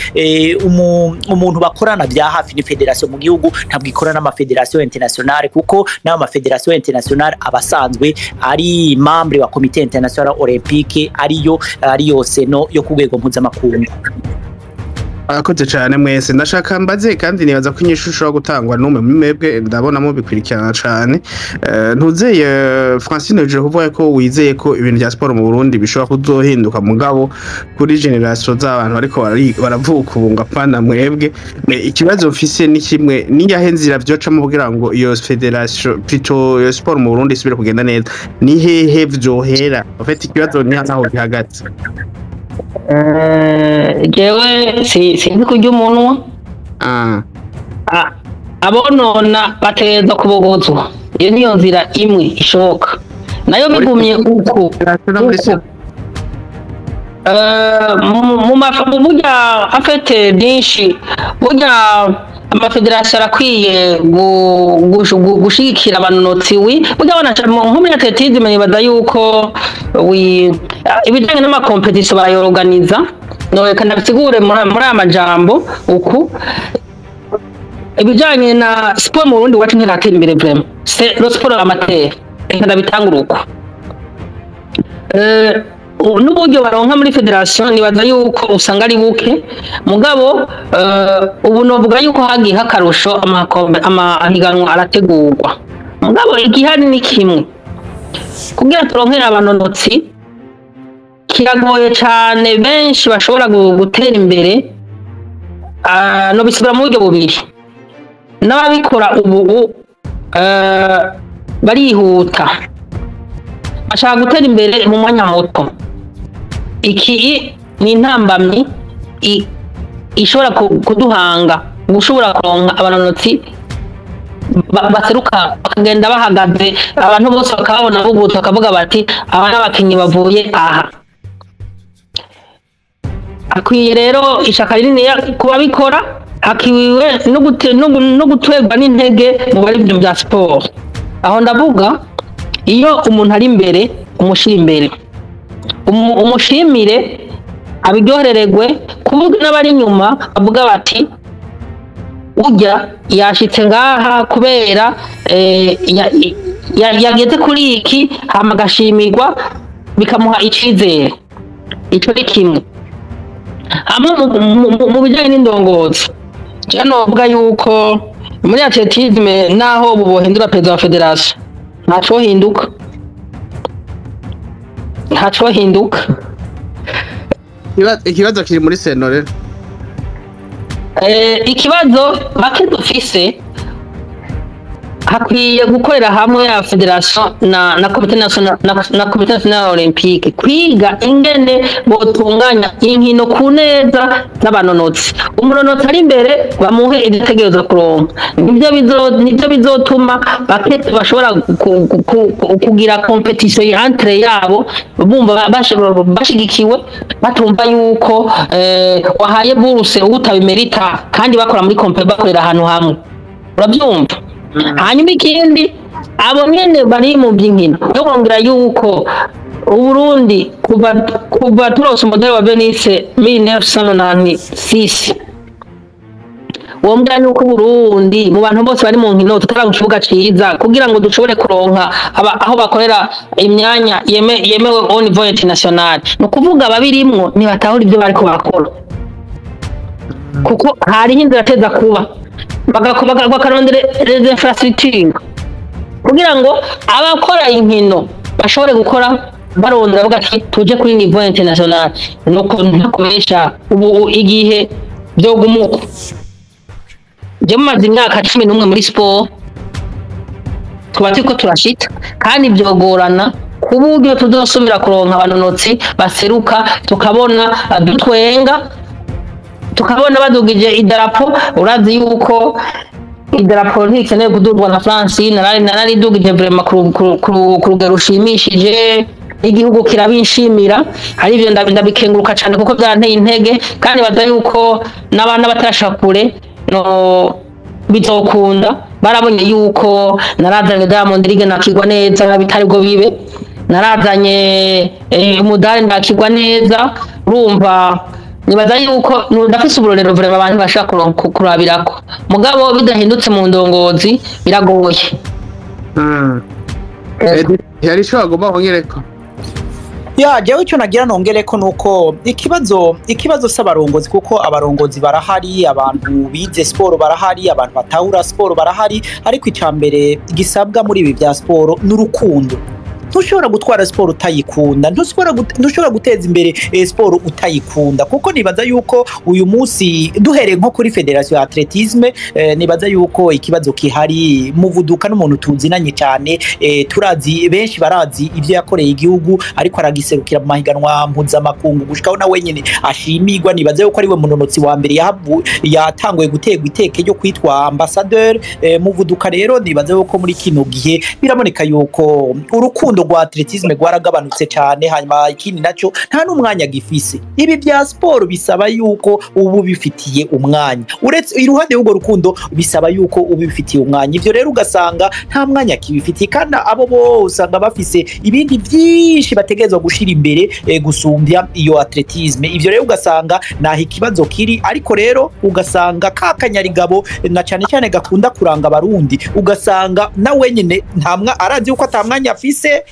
umuntu bakorana bya hafi ni federation mu gihugu, ntabwo ikorana n'ama federation internationale, kuko n'ama federation internationale abasanzwe ari membre wa Comité International Olympique ariyo C.N.O yo ku rwego mpuzamakungu. Akoze cyane mwese, ndashaka mbaze kandi nibaza ko inyishu ishobora gutangwa n'umwe muri mwebwe, ndabonamo bikurikirana cyane. Ntuzeye Francine je kuvuga ko wizeye ko ibintu bya sport mu Burundi bishobora kuzohinduka mugabo kuri generation z'abantu ariko baravuka ubunga pana mwebwe. Ikibazo mfise ni kimwe, niyahe nzira vyocamo kugira ngo iyo federation plutôt yo sport mu Burundi isubire kugenda neza, ni hehe vyohera? En fait ikibazo ni naho bihagaze. Jewe sinzi kurya umunwa. Abonona bategerezwa kubogozwa, iyo niyo nzira imwe ishoboka, nayo bigumye uko mu burya afite byinshi. Burya amafederasiyo arakwiye gushigikira abanonotsi. Burya nko muri atletisme nibaza yuko ibijyanye n'amakompetisiyo barayorganiza, reka ndabisigure muri aya majambo uku. Ibijyanye na siporo mu Burundi wacu ntiratera imbere vraiment, c'est le sport amateur, reka ndabitangura uko. N'uburyo baronka muri federation nibaza yuko usanga ari buke, mugabo ubu novuga yuko hagiye hakarusho amahiganwa arategurwa. Mugabo igihari ni kimwe, kugira turonkera abanonotsi kiragoye cyane, benshi bashobora gutera imbere no bisubira mu buryo bubiri. N'ababikora ubu barihuta, bashaka gutera imbere mu mwanya muto. Iki ni intambamyi ishobora kuduhanga gushobora kuronka abanonotsi baseruka bakagenda bahagaze, abantu bose bakabona bugutse bakavuga bati aba n'abakinyi bavuye aha. Akwiye rero ishaka rinini kuba bikora, akiwiwe no gutwegwa n'intege mu bari bya siporo. Aho ndavuga iyo umuntu ari imbere umushira imbere, umushimire abiryohereregwe, kuvuga n'abari inyuma bavuga bati ujya yashitse ngaha kubera yageze kuri iki, hama agashimirwa bikamuha icizere. Icyo ni kimwe. Mu bijyanye n'indongozi, cyane bavuga yuko muri atletisme naho bohindura perezida wa federation ntaco hinduka. Ikibazo kiri muri C.N.O rero. Ikibazo bake dufise, hakwiye gukorera hamwe ya federation na Comité National Olympique, kwiga ingene botunganya inkino ku neza n'abanonotsi. Umunonotsi ari imbere bamuhe igitegerezo kuronka, nibyo bizotuma bake bashobora kugira competition entre yabo, bumva bashigikiwe, batumva yuko wahaye buruse utabimerita, kandi bakora muri bakorera ahantu hamwe. Urabyumva? Hanyuma ikindi, abo nyene bari mu by'inkino yo kongera yuko Uburundi kuva turose umudari wa Venice 1996, uwo mbwa nuko Burundi mu bantu bose bari mu nkino tutara mu kibuga ciza kugira ngo dushobore kuronka aho bakorera imyanya yemewe au niveau international. No kuvuga babirimwo ni batahura ibyo bari ko bakora, kuko hari inzira ateza kuba bakarondera les infrastructures kugira ngo abakora inkino bashobore gukora barondera bavuga ati tuje kuri niveau international. Nuko ntakubesha ubu igihe byo gumuko je mumaze imyaka 11 muri sport, twati ko turashita kandi byogorana kuburyo tuzosubira kuronka abanonotsi baseruka, tukabona dutwenga, tukabona badugije idarapo. Urazi yuko idarapo ntikeneye kudurwa na Francine nararidugije vraiment ku rugero rushimishije igihugu kirabinshimira hari ivyo ndabikenguruka cyane kuko byanteye intege kandi baza yuko n'abana batarashaka kure no bizokunda barabonye yuko narazanye Diamond League nakigwa neza bitari bwo bibe narazanye umudari nakigwa neza urumva nibaza yuko ndafise uburorero vraiment abantu bashaka kurabirako mugabo bidahindutse mu ndongozi biragoye yari cyo agomba kongereko jewe icyo nagira nongereko nuko ikibazo s'abarongozi kuko abarongozi barahari abantu bize sport barahari abantu batahura sport barahari ariko icambere gisabwa muri ibi bya sport n'urukundo ntushobora gutwara sport utayikunda ntushobora guteza imbere sport utayikunda kuko nibaza yuko uyu munsi duhereye nko kuri federation ya athletisme nibaza yuko ikibazo kihari muvuduka n'umuntu tuzinanye cyane turazi benshi barazi ivyo yakoreye igihugu ariko aragiserukira mu mahiganwa mpuzamakungu gushikaho na wenyene ashimigwa nibaza yuko ari we munonotsi wa mbere yatanguye gutegwa iteke ryo kwitwa ambassadeur muvuduka rero nibaza yuko muri kino gihe biraboneka yuko urukundo rwa atletisme rwaragabanutse cyane hanyuma ikindi naco nta n'umwanya gifise ibi bya sport bisaba yuko ubu bifitiye umwanya uretse iruhande y'ugo rukundo bisaba yuko ubu bifitiye umwanya ivyo rero ugasanga nta mwanya kibifitiye kandi abo bo usanga bafise ibindi byinshi bategezwa gushira imbere gusumbya iyo atletisme ivyo rero ugasanga naho ikibazo kiri ariko rero ugasanga kakanyarigabo na cyane cyane gakunda kuranga abarundi ugasanga na wenyene ntamwa arazi uko atamwanya afise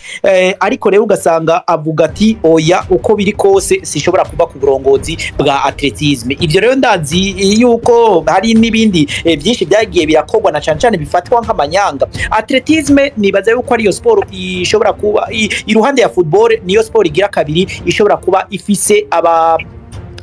ariko rero ugasanga avuga ati oya uko biri kose sishobora kuba ku burongozi bwa atletisme ivyo rero ndazi yuko hari n'ibindi byinshi byagiye birakorwa na cyane bifatwa nk'amanyanga atletisme nibaza yuko ari yo sport ishobora kuba iruhande ya football niyo sport igira kabiri ishobora kuba ifise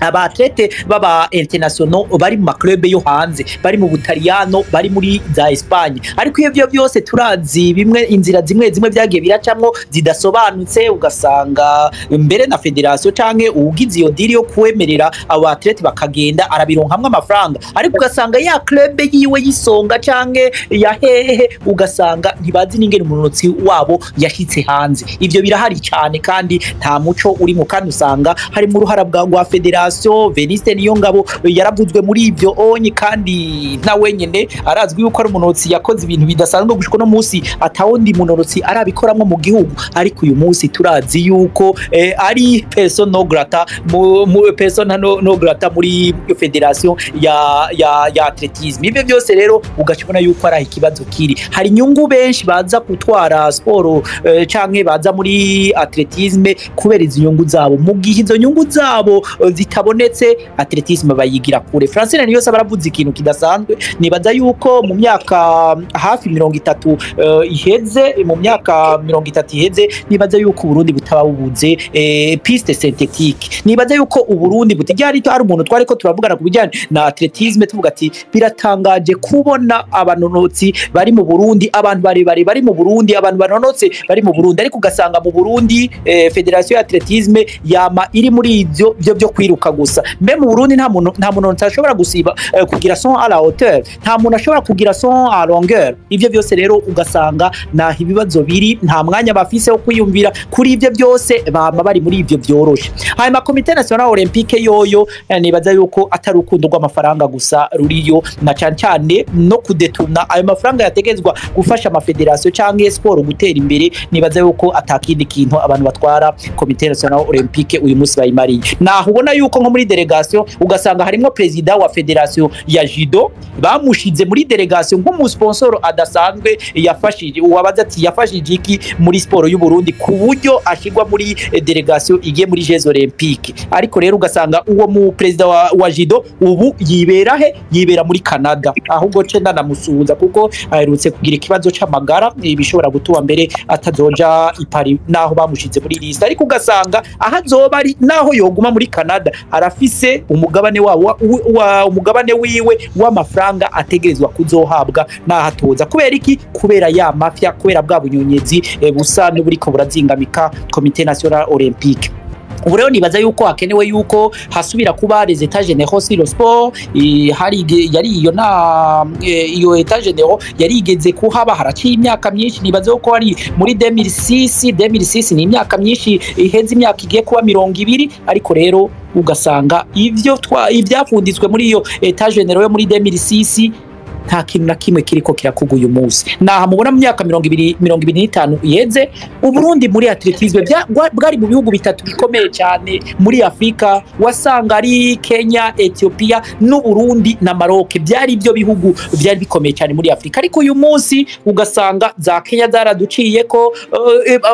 abatlete baba international bari mu club yo hanze bari mu Butaliyano bari muri za Espagne ariko iyo byose turazi bimwe inzira zimwe byagiye biracamwo zidasobanutse ugasanga mbere na federation canke ugize iyo diri yo kwemerera abo atlete bakagenda arabironkamwe amafaranga ariko ugasanga ya club yiwe yisonga canke ya hehe ugasanga ntibazi n'ingene umunotsi wabo yashitse hanze ivyo birahari cyane kandi nta muco uri mu kandi usanga hari mu ruhara bwa federation Veniste Niyongabo yaravuzwe muri ivyo onye kandi na wenyene arazwi yuko ari umunotsi yakoze ibintu bidasanzwe gushika no munsi atawundi munotsi arabikoramwe mu gihugu ariko uyu munsi turazi yuko ari persona non grata muri federation ya atletisme ibyo byose rero ugashobona yuko ari ikibazo kiri hari inyungu benshi baza gutwara sport canke baza muri atletisme kubera izo nyungu zabo mu gihe izo nyungu zabo zitabonetse atletisme bayigira kure. Francine Niyonsaba baravuze ikintu kidasanzwe nibaza yuko mu myaka hafi 30 iheze mu myaka 30 iheze nibaza yuko Burundi butaba bubuze piste synthétique nibaza yuko Uburundi butijyari ari umuntu twari ko turavugana kubijyana na atletisme tuvuga ati biratangaje kubona abanonotsi bari mu Burundi abantu bari mu Burundi abantu banonotse bari mu Burundi ariko ugasanga mu Burundi federation ya atletisme yama iri muri ivyo byo kwiruka gusa mbe mu Burundi nta muntu ashobora gusiba kugira son à la hauteur nta muntu ashobora kugira son à longueur ivyo byose rero ugasanga naho ibibazo biri nta mwanya bafise wo kwiyumvira kuri ivyo byose bama bari muri ivyo byoroshe hanyuma komite national olympique yoyo nibaza yuko atari urukundo rw'amafaranga gusa ruriyo na cyane no kudetuna ayo mafaranga yategezwa gufasha amafederation canke sport gutera imbere nibaza yuko atakindi kintu abantu batwara komite national olympique uyu munsi bayimariye naho ubona yuko nko muri delegation ugasanga harimo president wa federation ya judo bamushize muri delegation nk'umusponsor adasanzwe yafashije uwabaza ati yafashije iki muri sport y'u Burundi ku buryo ashigwa muri delegation igiye muri Jeux Olympiques ariko rero ugasanga uwo mu president wa judo ubu yibera muri Canada ahubwo cenda namusuhuza kuko aherutse kugira ikibazo c'amagara bishobora gutuma mbere atazoja i Paris naho bamushize muri liste ariko ugasanga ahazoba ari naho yoguma muri Canada arafise umugabane umugabane wiwe w'amafaranga ategerezwa kuzohabwa nahatoza kubera iki kubera ya mafia kubera bwa bunyonyezi busa n'uburiko burazingamika komite national olympique ubu rero nibaza yuko hakenewe yuko hasubira kuba les états généraux sur le sport hari yari iyo états généraux yarigeze kuhaba haraciye imyaka myinshi nibaza yuko hari muri 2006 ni imyaka myinshi iheze imyaka igiye kuba 20 ariko rero ugasanga ivyafunditswe muri iyo états généraux yo muri 2006 nta kintu na kimwe kiriko kirakuga uyu munsi naha mubona mu myaka 2025 yeze uburundi muri atletisme bwari mu bihugu bitatu bikomeye cyane muri Afrika wasanga ari Kenya, Ethiopia n'Uburundi na Maroc byari byo bihugu byari bikomeye cyane muri Afrika ariko uyu munsi ugasanga za Kenya zaraduciyeko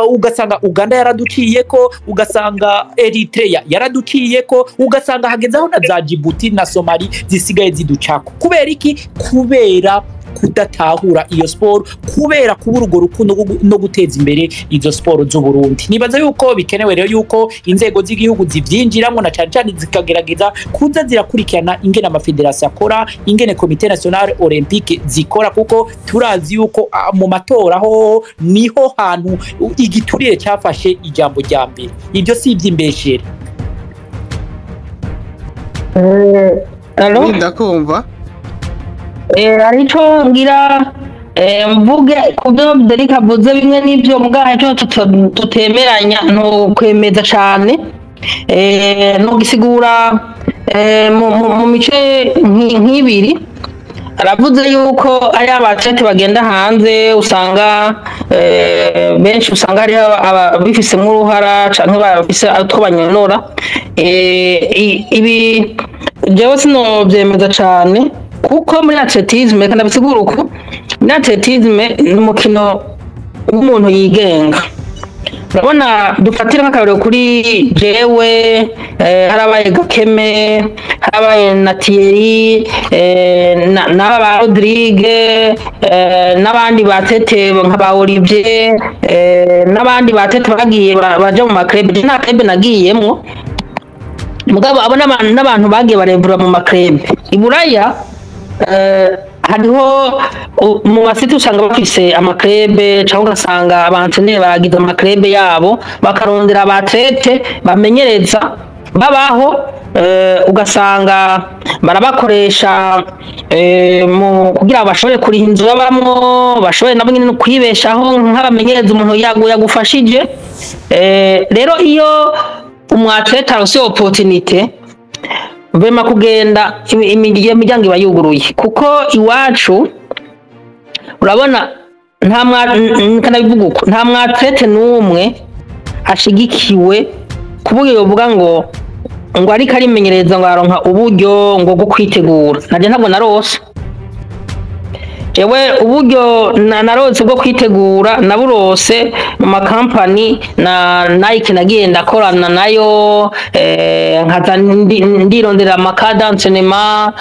ugasanga Uganda yaraduciyeko ugasanga Eritrea yaraduciyeko ugasanga hagezaho na za Djibouti na Somali zisigaye ziducako kubera iki kubera kudatahura iyo sport kubera kubura urwo rukundo no guteza imbere izo sport z'u Burundi nibaza yuko bikenewe rero yuko inzego z'igihugu zivyinjiramo na cyane zikagerageza kuza zirakurikirana ingene amafederasiyo akora ingene komite nationale olympique zikora kuko turazi yuko mu matora ho niho hantu igiturire cyafashe ijambo rya mbere ibyo si iby'imbeshere ndakumva arico ngira mvuge kubyo Derick avuze bimwe n'ibyo mugahe cyo tutemeranya no kwemeza cyane no gisigura mu mice nk'ibiri aravuze yuko ari abatlete bagenda hanze usanga benshi usanga ari abifise mu ruhara canke bafise utwo banyonora ibi jewe sino byemeza cyane kuko muri atletisme kandi bisigura uko muri atletisme n'umukino w'umuntu yigenga urabona dufatira nk'akarero kuri jewe harabaye Gakeme harabaye na Thierry na Rodrigue n'abandi batete nk'aba Olivier n'abandi batete bagiye baje mu makrebe na krebe nagiyemwo mugabo abona n'abantu bagiye barevura mu makrebe iburaya hariho mu basiti usanga bafise amakrebe cyangwa ugasanga abantenere baragize amakrebe yabo bakarondera abatlete bamenyereza babaho ugasanga barabakoresha mu kugira bashobore kuriha inzu babamwo bashobore nabo nyine kwibeshaho nk'abamenyereza umuntu yagufashije rero iyo umwatlete arose opportunité vema kugenda imiryango iba yuguruye kuko iwacu urabona nta mwatlete n'umwe ashigikiwe kuburyo yovuga ngo ariko arimenyereza ngo aronka uburyo ngo bwo kwitegura naje ntabwo narose jewe uburyo narose bwo kwitegura naburose mu makampani na Nike nagiye ndakorana nayo nkaza ndirondera amakada enseignement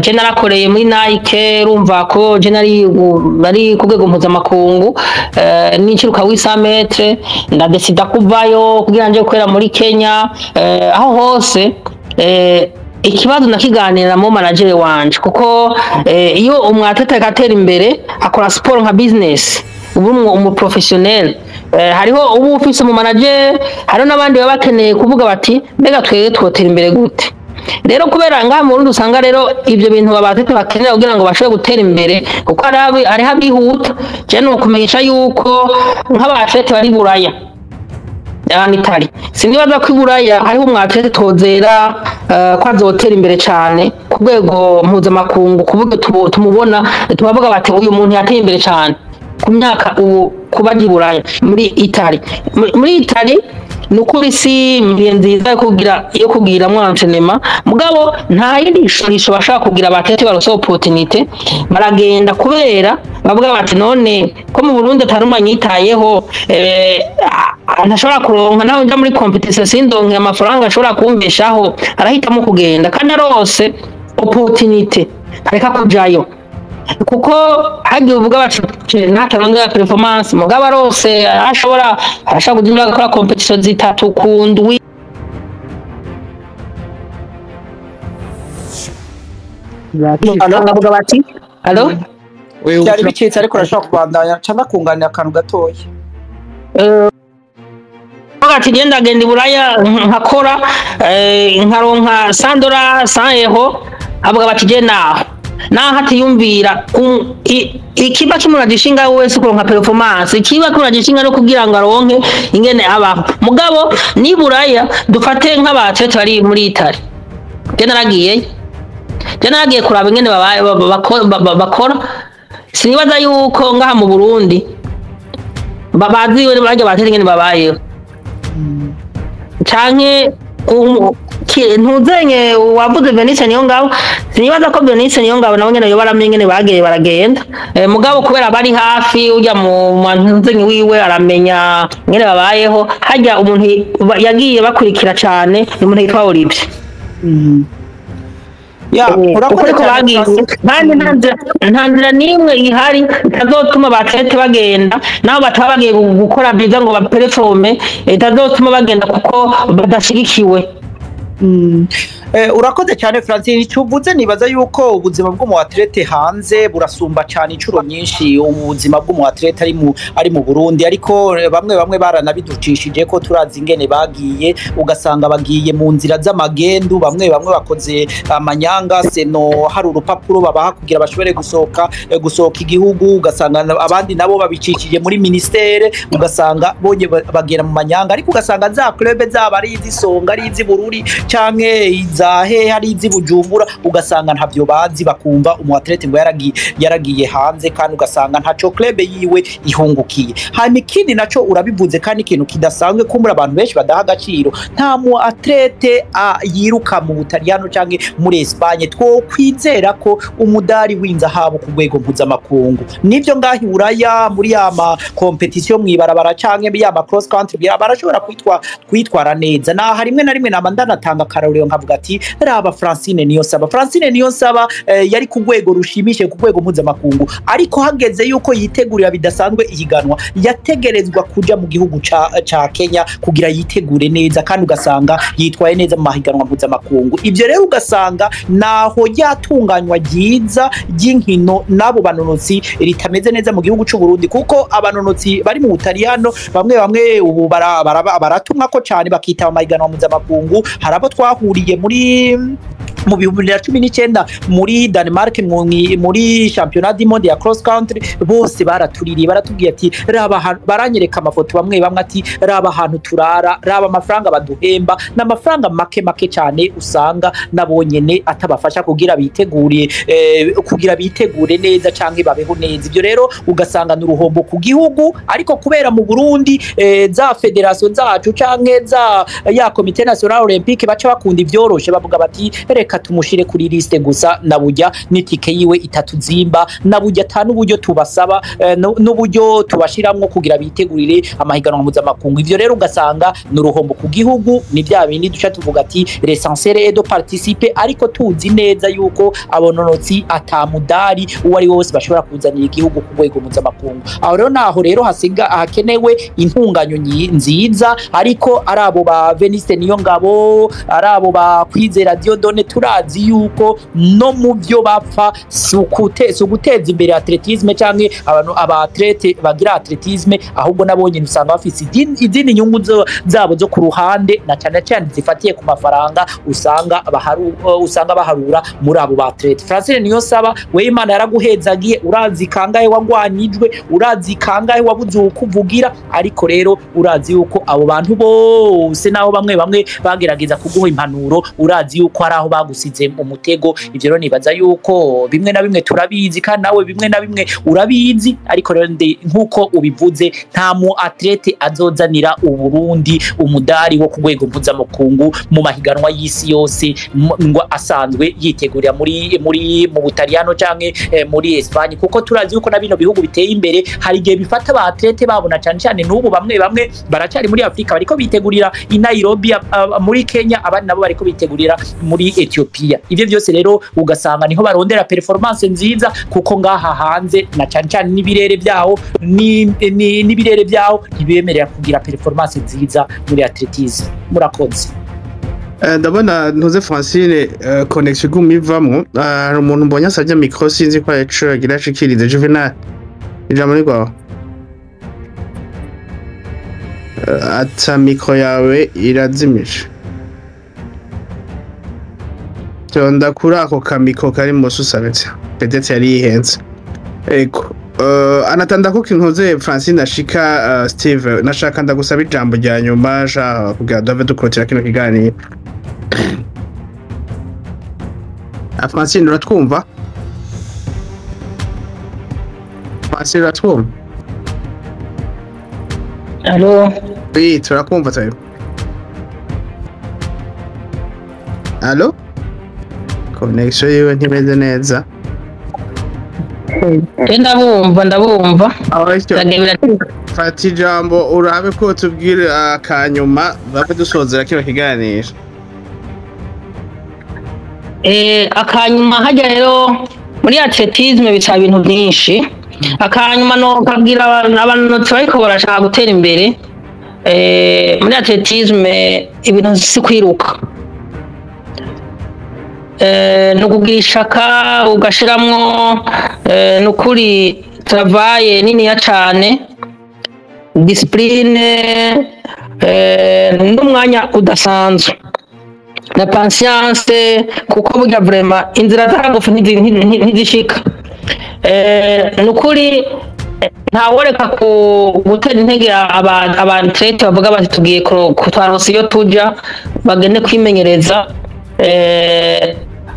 je narakoreye muri Nike rumva ko je nari ku rwego mpuzamakungu n'inciruka w'isa metre ndadesida kuvayo kugira nje gukorera muri Kenya aho hose ikibazo nakiganira mu manager wanje kuko iyo umwatlete atera imbere akora sport nka business ubu umu professionnel hariho ubu ufise mu manager hariho n'abandi baba bakeneye kuvuga bati mbega twege twotera imbere gute rero kubera ngaha mu Burundi usanga rero ibyo bintu abatlete bakenera kugira ngo bashobore gutera imbere kuko ari habihuta je no kumenyesha yuko nk'abatlete bari buraya Itali sinibaza ko iburaya hariho umwatlete tozera ko azotera imbere cyane ku rwego mpuzamakungu kuvuga tumubona tubavuga bati uyu muntu yateye imbere cyane ku myaka kuba iburaya muri Itali nukuri si mbiye nziza yo kugira mwancenema mugabo nta yindi shurisho bashaka kugira abatlete barose opportunité baragenda kubera bavuga bati none ko mu Burundi atarumanyitayeho ntashobora kuronka naho nja muri competition sindonke amafaranga ashobora kumbeshaho arahitamo kugenda kandi arose opportunité areka kujayo kuko hagiye uvuga bati ntataranga performance mugabo arose ashobora kugenda gukora competition zitatu kundwi avuga bati allo cyari bicitse ariko arashaka kubandanya cyangwa kunganira akantu gatoya avuga ati genda genda iburaya nkakora nkaronka $100 €100 avuga bati je naho atiyumvira ikiba kimuragishinga wese kuronka performance ikiba kimuragishinga no kugira ngo aronke ingene abaho mugabo ni buraya dufate nk'abatrete bari muri Italy je naragiye kuraba ingene bakora sinibaza yuko ngaha mu Burundi babazi we baje batete ingene babayeho canke ntuzenye wavuze Venice Niyongabo sinibaza ko Venice Niyongabo nabo nyene yo baramenye bagiye baragenda mugabo kubera bari hafi ujya mu ntuzenye wiwe aramenya ngene babayeho hajya umuntu yagiye bakurikira cyane umuntu yitwa Olivier urakoze ko bagiye kandi nta nzira nimwe ihari itazotuma abatrete bagenda nabo bataba bagiye gukora byiza ngo baperforme itazotuma bagenda kuko badashigikiwe urakoze cyane Francine cyuvuze nibaza yuko ubuzima bwo mu atlete hanze burasumba cyane incuro nyinshi ubuzima bwo mu atlete ari mu Burundi ariko bamwe baranabiducishije ko turazi ingene bagiye ugasanga bagiye mu nzira z'amagendu bamwe bakoze amanyanga C.N.O hari urupapuro babaha kugira bashobore gusohoka igihugu ugasanga abandi nabo babicishije muri ministere ugasanga bonye bagera mu manyanga ariko ugasanga za club zaba ari izisonga ari izibururi canke izahe hari izibujumbura ugasanga ntavyo bazi bakumva umuatlete ngo yaragiye hanze kandi ugasanga ntaco club yiwe ihungukiye hanyuma ikindi naco urabivuze kandi ikintu kidasanzwe kumbura abantu benshi badaha agaciro nta mu atlete yiruka mu Butaliyano canke muri Espagne two kwizera ko umudari w'inzahabu ku rwego mpuzamakungu nivyo ngahi uraya muri ama competition mwibarabara canke yama cross country barashobora kwitwara neza na harimwe na rimwe namandana tanga karorero nkavuga ati raba Francine Niyonsaba yari ku rwego rushimishe ku rwego mpuzamakungu ariko hageze yuko yitegurira bidasanzwe ihiganwa yategerezwa kuja mu gihugu ca Kenya kugira yitegure neza kandi ugasanga yitwaye neza mu mahiganwa mpuzamakungu ivyo rero ugasanga naho yatunganywa ryiza ry'inkino nabo banonotsi ritameze neza mu gihugu c'u Burundi kuko abanonotsi bari mu Butaliyano bamwe ubu baratumwa ko cyane bakita amahiganwa mpuzamakungu harabo twahuriye mu 2019 muri Denmark muri championnat du monde ya cross country bose baratuririye baratubwiye ati raba baranyereka amafoto bamwe ati raba ahantu turara raba amafaranga baduhemba n'amafaranga make cyane usanga nabonyene atabafasha kugira bitegure neza canke babeho neza ivyo rero ugasanga n'uruhombo ku gihugu ariko kubera mu Burundi za federation zacu canke za ya comité national olympique baca bakunda ivyoroshe bavuga bati reka tumushire kuri liste gusa nabujya nitike yiwe itatuzimba nabujya atanu buryo tubasaba n'uburyo tubashiramwo kugira bitegurire amahiganwa mpuzamakungu ivyo rero ugasanga n'uruhombo ku gihugu ni bya bindi duca tuvuga ati l'essentiel est de participer ariko tuzi neza yuko abononotsi atamudari uwari wose bashobora kuzanira igihugu ku rwego mpuzamakungu aho rero naho rero hakenewe intunganyo nziza ariko arabo ba Venice Niyongabo arabo ba Kwizera Diodone turazi yuko no mu byo bapfa suguteza imbere atletisme canke abantu abatlete bagira atletisme ahubwo nabonye usanga bafise izindi nyungu zabo zo ku ruhande na cyane zifatiye ku mafaranga usanga baharura muri abo batlete Francine Niyonsaba we Imana yaraguhezagiye urazi kangahe wagwanijwe urazi kangahe wabuze ukuvugira ariko rero urazi yuko abo bantu bose naho bamwe bagerageza kuguha impanuro urazi yuko ari aho bagusize umutego ivyo rero nibaza yuko bimwe na bimwe turabizi kandi nawe bimwe na bimwe urabizi ariko rero nkuko ubivuze nta mu atlete azozanira Uburundi umudari wo ku rwego mpuzamakungu mu mahiganwa y'isi yose ngo asanzwe yitegurira mu Butaliyano canke muri Espagne kuko turazi yuko na bino bihugu biteye imbere hari igihe bifata ba atlete babona cyane n'ubu bamwe baracari muri Afrika bariko bitegurira i Nairobi muri Kenya abandi nabo bariko bitegurira muri Ethiopia ivyo byose rero ugasanga niho barondera performance nziza kuko ngaha hanze na cyane n'ibirere byaho n'ibirere byaho ntibemerera kugira performance nziza muri atletisme murakoze ndabona ntuze Francine connection gumivamwo hari umuntu mbonye asajya micro sinzi ko yacu agira ashikirize Juvenal ijambo ni gwaho ata mikro yawe irazimije tonda kuri ako kamiko kari musi usabetse pedetse yari yihenze ego anatanda ko kinkoze Francine ashika Styve nashaka ndagusaba ijambo rya nyuma sha kugira dove dukurotira kino kiganiro Francine uratwumva Francine uratwumva Allo oui turakumva tayo allo connection yiwe ntimeze neza ndabumva fata ijambo urabe ko tubwire akanyuma babe dusozera kino kiganiro akanyuma hajya rero muri atletisme bisaba ibintu byinshi akanyuma no kabwira abantu bariko barashaka gutera imbere muri atletisme ibintu si kwiruka no kugira ishaka ugashiramwo nukuri travaye nini ya cane discipline n'umwanya udasanzwe na patience kuko burya vraiment inzira zarangufu ntizishika nukuri ntaworeka gutera intege abantu trete bavuga bati tugiye kutwaronsa iyo tuja bagende kwimenyereza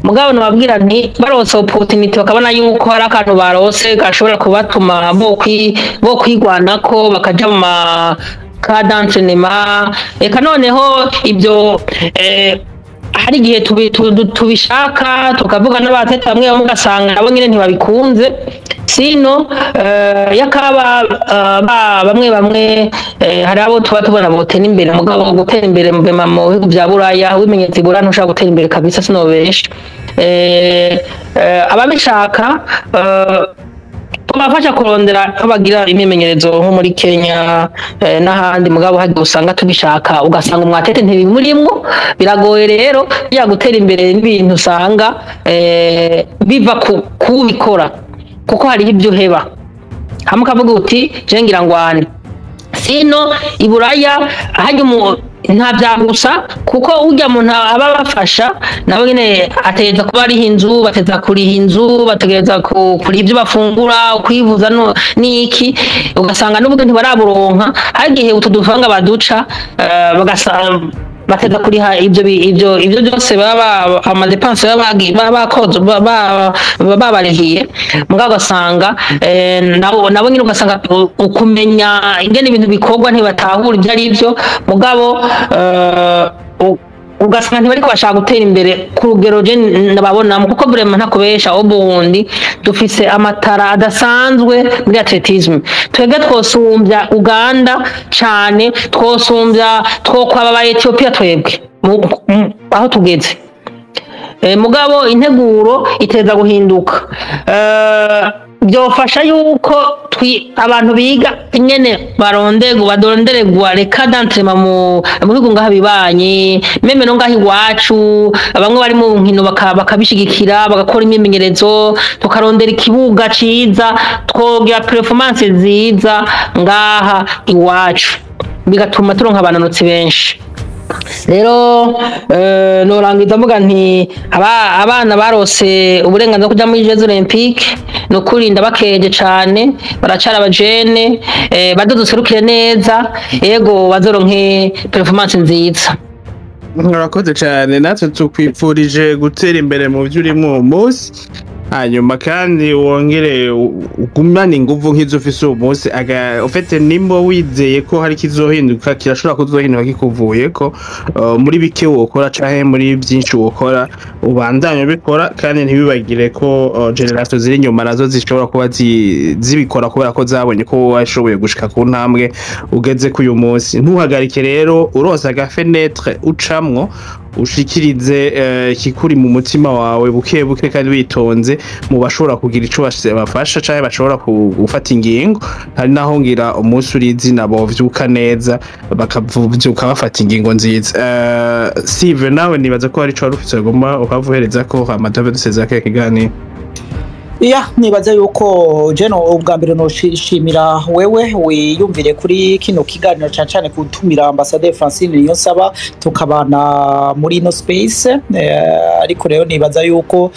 mugabo nababwira nti baronse opportunity bakabona yuko hari akantu barose gashobora kubatuma bo kwigwanako bakaja mu cadre d'entraînement eka noneho ibyo hari igihe tubishaka tukavuga n'abatete bamwe ugasanga nabo nyine ntibabikunze sino yakaba bamwe hari abo tuba tubona botera imbere mugabo gutera imbere mu bihugu bya Buraya wimenyetse ibura ntushaka gutera imbere kabisa sinobesha ababishaka tubafasha kurondera abagira imimenyerezo nko muri Kenya n'ahandi mugabo hadi usanga tubishaka ugasanga umwatete ntibimurimwo biragoye rero bya gutera imbere n'ibintu usanga biva kubikora kuko hari ibyo heba hamwe kavuga uti je ngira ngwane sino iburaya hajya nta byagusa kuko ujya mu aba bafasha nabo nyine ategeza kuba ari inzu bateza kuri inzu bategeza kuri ibyo bafungura kwivuza niki ugasanga n'ubwo ntibaraburonka hari igihe utudufanga baduca bagasanga bateza kuri ibyo byose baba amadepense bakoze babarihiye mugabo ugasanga nabo nyine ugasanga ukumenya ingene ibintu bikorwa ntibatahura ibyo ari byo mugabo ugasanga ntibariko bashaka gutera imbere ku rugero je nababonamo kuko vraiment ntakubesha ubundi dufise amatara adasanzwe muri atletisme twebwe twosumbya Uganda cane twokwaba ba Ethiopia twebwe aho tugeze mugabo integuro iteza guhinduka byofasha yuko abantu biga nyene baronderegwa reka d'entraînement mu bihugu ngaha bibanye meme no ngaha iwacu bamwe bari mu nkino bakabishigikira bagakora imyimenyerezo tukarondera ikibuga ciza twogira performance nziza ngaha iwacu bigatuma turonka abananutsi benshi rero norangiza mvuga nti abana barose uburenganzira kuja muri Jeux Olympiques no kurinda bakeje cane baracara abajene badoduserukire neza yego bazoronke performance nziza murakoze cyane natwe tukwifurije gutera imbere mu byo urimo umunsi hanyuma kandi wongere ugumane inguvu nk'izo ufise uwo munsi ufite nimbo wizeye ko hari kizohinduka kirashobora kuzohinduka kikuvuye ko muri bike wokora canke muri byinshi wokora ubandanye bikora kandi ntibibagire ko generation ziri nyuma nazo zishobora kuba zibikora kubera ko zabonye ko washoboye gushika ku ntambwe ugeze ku uyu munsi ntuhagarike rero urosa agafenetre ucamwo ushikirize kikuri mu mutima wawe buke buke kandi witonze mu bashobora kugira ico bafasha cyane bashobora gufata ingingo hari naho ngira umunsi urizi nabo vyuka neza bakavyuka bafata ingingo nziza Styve nawe nibaza ko hari ico warufise goma ukavuhereza ko amadove duseza kiganiro nibaza yuko jeno ubwa mbere no shimira wewe wiyumvire kuri kino kiganiro cyane kutumira ambassadeur Francine Niyonsaba tukabana muri no space ariko rero nibaza yuko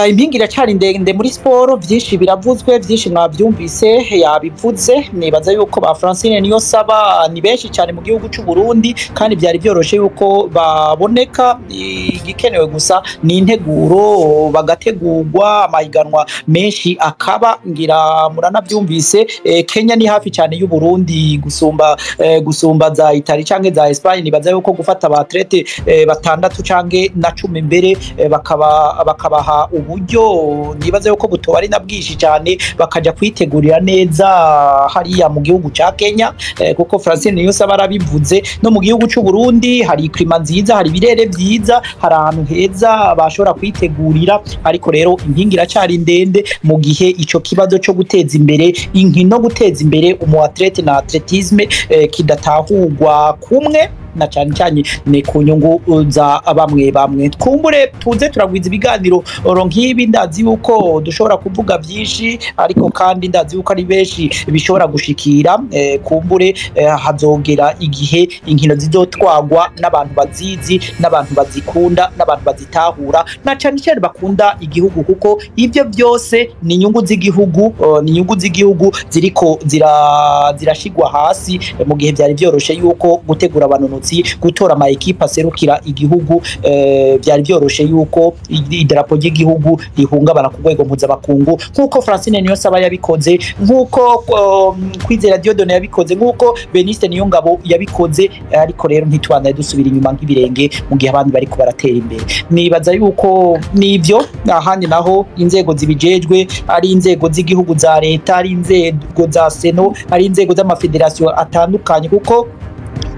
impingi iracyari ndende muri sport vyinshi biravuzwe vyinshi mwavyumvise yabivuze nibaza yuko ba Francine Niyonsaba ni benshi cyane mu gihugu cy'u Burundi kandi byari byoroshe yuko baboneka igikenewe gusa ni integuro bagategurwa amahiganwa menshi akaba ngira muranavyumvise Kenya ni hafi cyane y'u Burundi gusumba za Italy canke za Espagne nibaza yuko gufata ba atlete batandatu canke na 10 mbere bakabaha uburyo nibaza yuko buto ari nabwishi cyane bakaja kwitegurira neza hariya mu gihugu ca Kenya kuko Francine Niyonsaba arabivuze no mu gihugu cy'u Burundi hari klima nziza hari birere byiza hari ahantu heza bashobora kwitegurira ariko rero impingi iracyari ndende mu gihe ico kibazo cyo guteza imbere inkino guteza imbere umu athlete na atletisme kidatahurwa kumwe na cyane ne ku nyungu za bamwe twumbure tuze turagwiza ibiganiro nk'ibi ndazi yuko dushobora kuvuga byinshi ariko kandi ndazi yuko ari benshi bishobora gushikira kumbure hazogera igihe inkino zizotwagwa n'abantu bazizi n'abantu bazikunda n'abantu bazitahura na cyane bakunda igihugu kuko ibyo byose ni inyungu z'igihugu ziriko zirashigwa hasi mu gihe byari byoroshe yuko gutegura abantu gutora ama equipe aserukira igihugu byari byoroshe yuko idarapo ry'igihugu rihungabana ku rwego mpuzamakungu nkuko Francine Niyonsaba yabikoze nkuko Kwizera Diodone yabikoze nkuko Beniste Niyongabo yabikoze ariko rero ntitwanda dusubira inyuma nk'ibirenge mu gihe abandi bari kubaratera imbere nibaza yuko nivyo ahandi naho inzego zibijejwe ari inzego z'igihugu za leta ari inzego za C.N.O ari inzego z'amafederation atandukanye kuko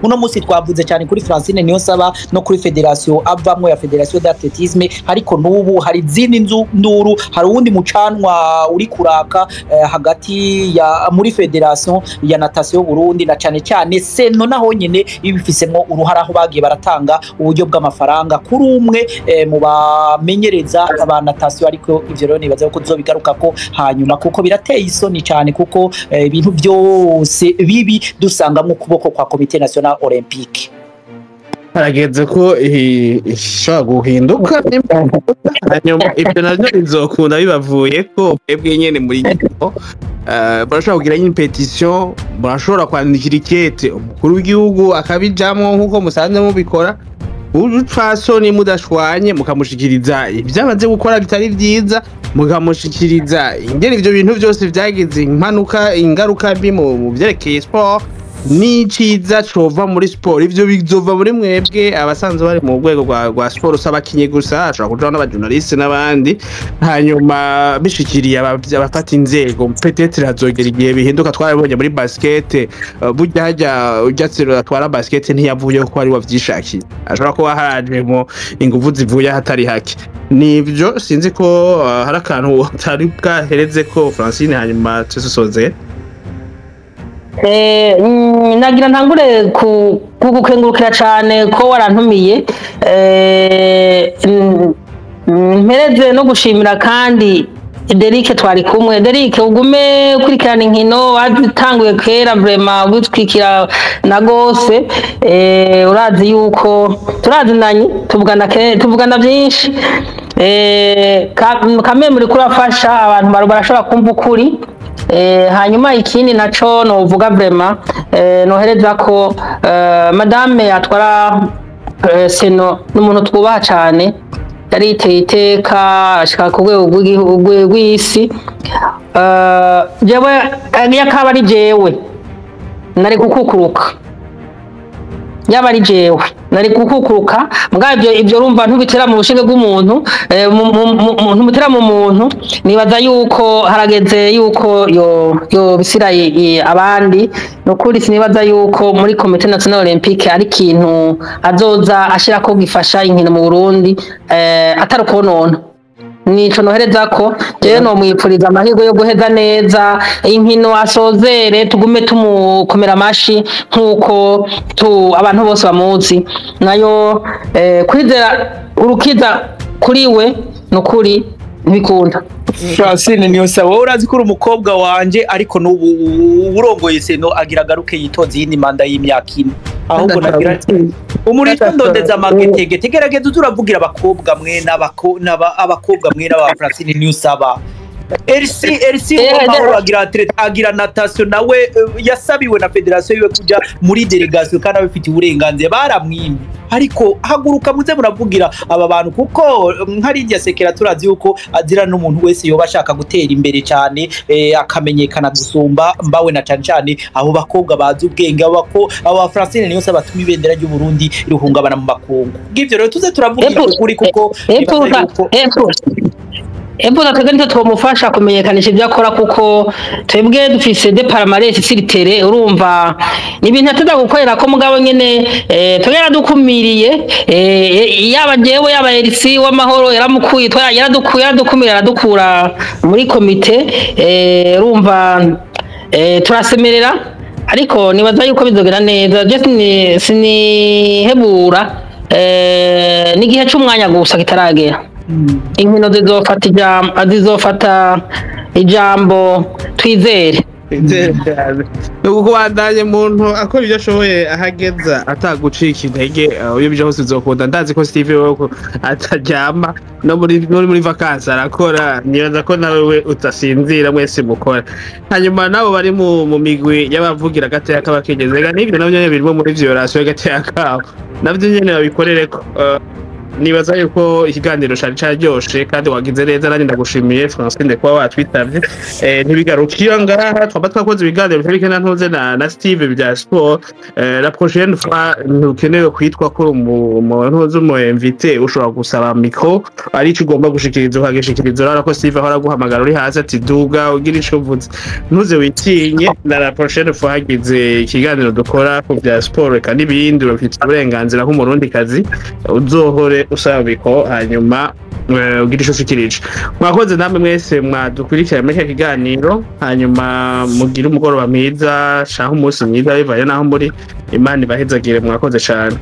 uno musi twavuze cyane kuri Francine Niyonsaba no kuri federation avamwe ya federation d'athlétisme ariko nubu hari zindi nduru hari uwundi mucanwa uri kuraka hagati ya muri federation ya natation Burundi na cyane C.N.O naho nyene ibifisemo uruhara aho bagiye baratanga uburyo bw'amafaranga kuri umwe mu bamenyereza aba natation ariko ivyo rero nibaza ko tuzobigaruka ko hanyuma kuko birateye isoni cyane kuko ibintu byose bibi dusanga mu kuboko kwa komite national olympique harageze ko ishobora guhinduka hanyuma ibyo navyo bizokunda bibavuye ko mwebwe nyene muri gihugu barashobora kugira nyine petition barashobora kwandikira ikete umukuru w'igihugu akabijamwo nkuko musanze mubikora ubupfasoni mudashwanye mukamushikiriza ibyamaze gukora bitari byiza mukamushikiriza ingene ivyo bintu byose vyagize impanuka ingaruka mbi mu byerekeye sport n'iciza cova muri sport ivyo bizova muri mwebwe abasanzwe bari mu rwego rwa sport usabakinye gusa ashobora kuja n'abajournaliste n'abandi hanyuma bishikiriye abafata inzego peut-être razogera igihe bihinduka twarabonye muri basket burya hajya ujatsiro atwara basket ntiyavuye ko ari wavyishakiye ashobora kuba harajemo inguvu zivuye hatari hake nivyo sinzi ko hari akantu utari bwahereze ko Francine hanyuma tusoze nagira ntangure kugukengurukira cyane ko warantumiye mpereze no gushimira kandi Derick twari kumwe Derick ugume ukurikirana inkino watanguye kera vraiment gutwikira na gose urazi yuko turazinanye tuvugana byinshi kamwe muri kurafasha abantu barashobora kumva ukuri hanyuma ikindi naco no uvuga vraiment nohereza ko madame atwara C.N.O n'umuntu twubaha cyane yari iteka ashaka ku rwego rw'isi jewe yakaba ari jewe nari gukukuruka yaba ari jewe nari gukukuruka mbwa ibyo rumva ntubitera mu bushinge bw'umuntu ntubitera mu muntu nibaza yuko harageze yuko yo bisiraye abandi nokuri sinibaza yuko muri komite national olympique ari kintu azoza ashira ko gifasha inkino mu Burundi atari konona nico nohereza ko je no mwipfuriza amahirwe yo guheza neza inkino asozere tugume tumukomera amashi nkuko abantu bose bamuzi nayo kwizera urukiza kuri we no kuri ntibikunda Francine Niyonsaba wowe urazi ko uri umukobwa wanje ariko n'ubu urongoye C.N.O agira garuke yitoze yindi manda y'imyaka 4 ahubwo nagira umurito ndondeza amaketege tegerageza turavugira abakobwa mwe n'abakobwa mwe n'aba Francine Niyonsaba RC agira natation nawe yasabiwe na federation yiwe kuja muri delegation kandi abifitiye uburenganzira baramwimye ariko haguruka muze muravugira aba bantu kuko nkari irya sekera turazi yuko azira n'umuntu wese yoba ashaka gutera imbere cyane akamenyekana gusumba mbawe na cyane abo bakobwa bazi ubwenge aba Francine Niyonsaba batuma ibendera ry'u Burundi ruhungabana mu makungu ngivyo rero tuze turavugira kuri kuko natwe nitwe twamufasha kumenyekanisha ibyo akora kuko twebwe dufise de palmarès siritere urumva ibintu ateza gukorera ko mugabo nyene twera dukumiriye yaba jewe yaba RC w'amahoro yaramukuye yaradukumira aradukura muri komite urumva turasemerera ariko nibaza yuko bizogera neza je sinihebura n'igihe cy'umwanya gusa kitaragera inkino zizofata ijambo twizere nuko bandanye muntu akora ibyo ashoboye ahageza atagucika intege iyo byo hose uzokunda ndazi ko Styve woko atajyama no muri vacances arakora nibaza ko nawe utasinzira mwese mukora hanyuma nabo bari mu migwi y'abavugira gateka kabakegezega n'ibyo nabyo birimo muri violation gateka kawo nabyo nyene babikorereko nibaza yuko ikiganiro cyaryoshye kandi wagize neza nari ndagushimiye Francine kuba watwitavye ntibigarukira ngaha twaba twakoze ibiganiro bitari ntuze na Styve bya sport la prochaine fois ntukenewe kwitwa ko umuntu mu invité ushobora gusaba micro ari cyo ugomba gushikiriza ukagishikiriza urara ko Styve ahora guhamagara uri hasi ati duga ugira ico uvuze ntuze witinye na la prochaine fois hagize ikiganiro dukora ku bya sport kandi ibindi urafite uburenganzira nk'umurundi kazi uzohore usabiko hanyuma ugira ico ushikirije mwakoze namwe mwese mwadukurikira muri kiganiro hanyuma mugira umugoroba mwiza shaho umunsi mwiza bivaye naho muri Imana ibahezagire mwakoze cyane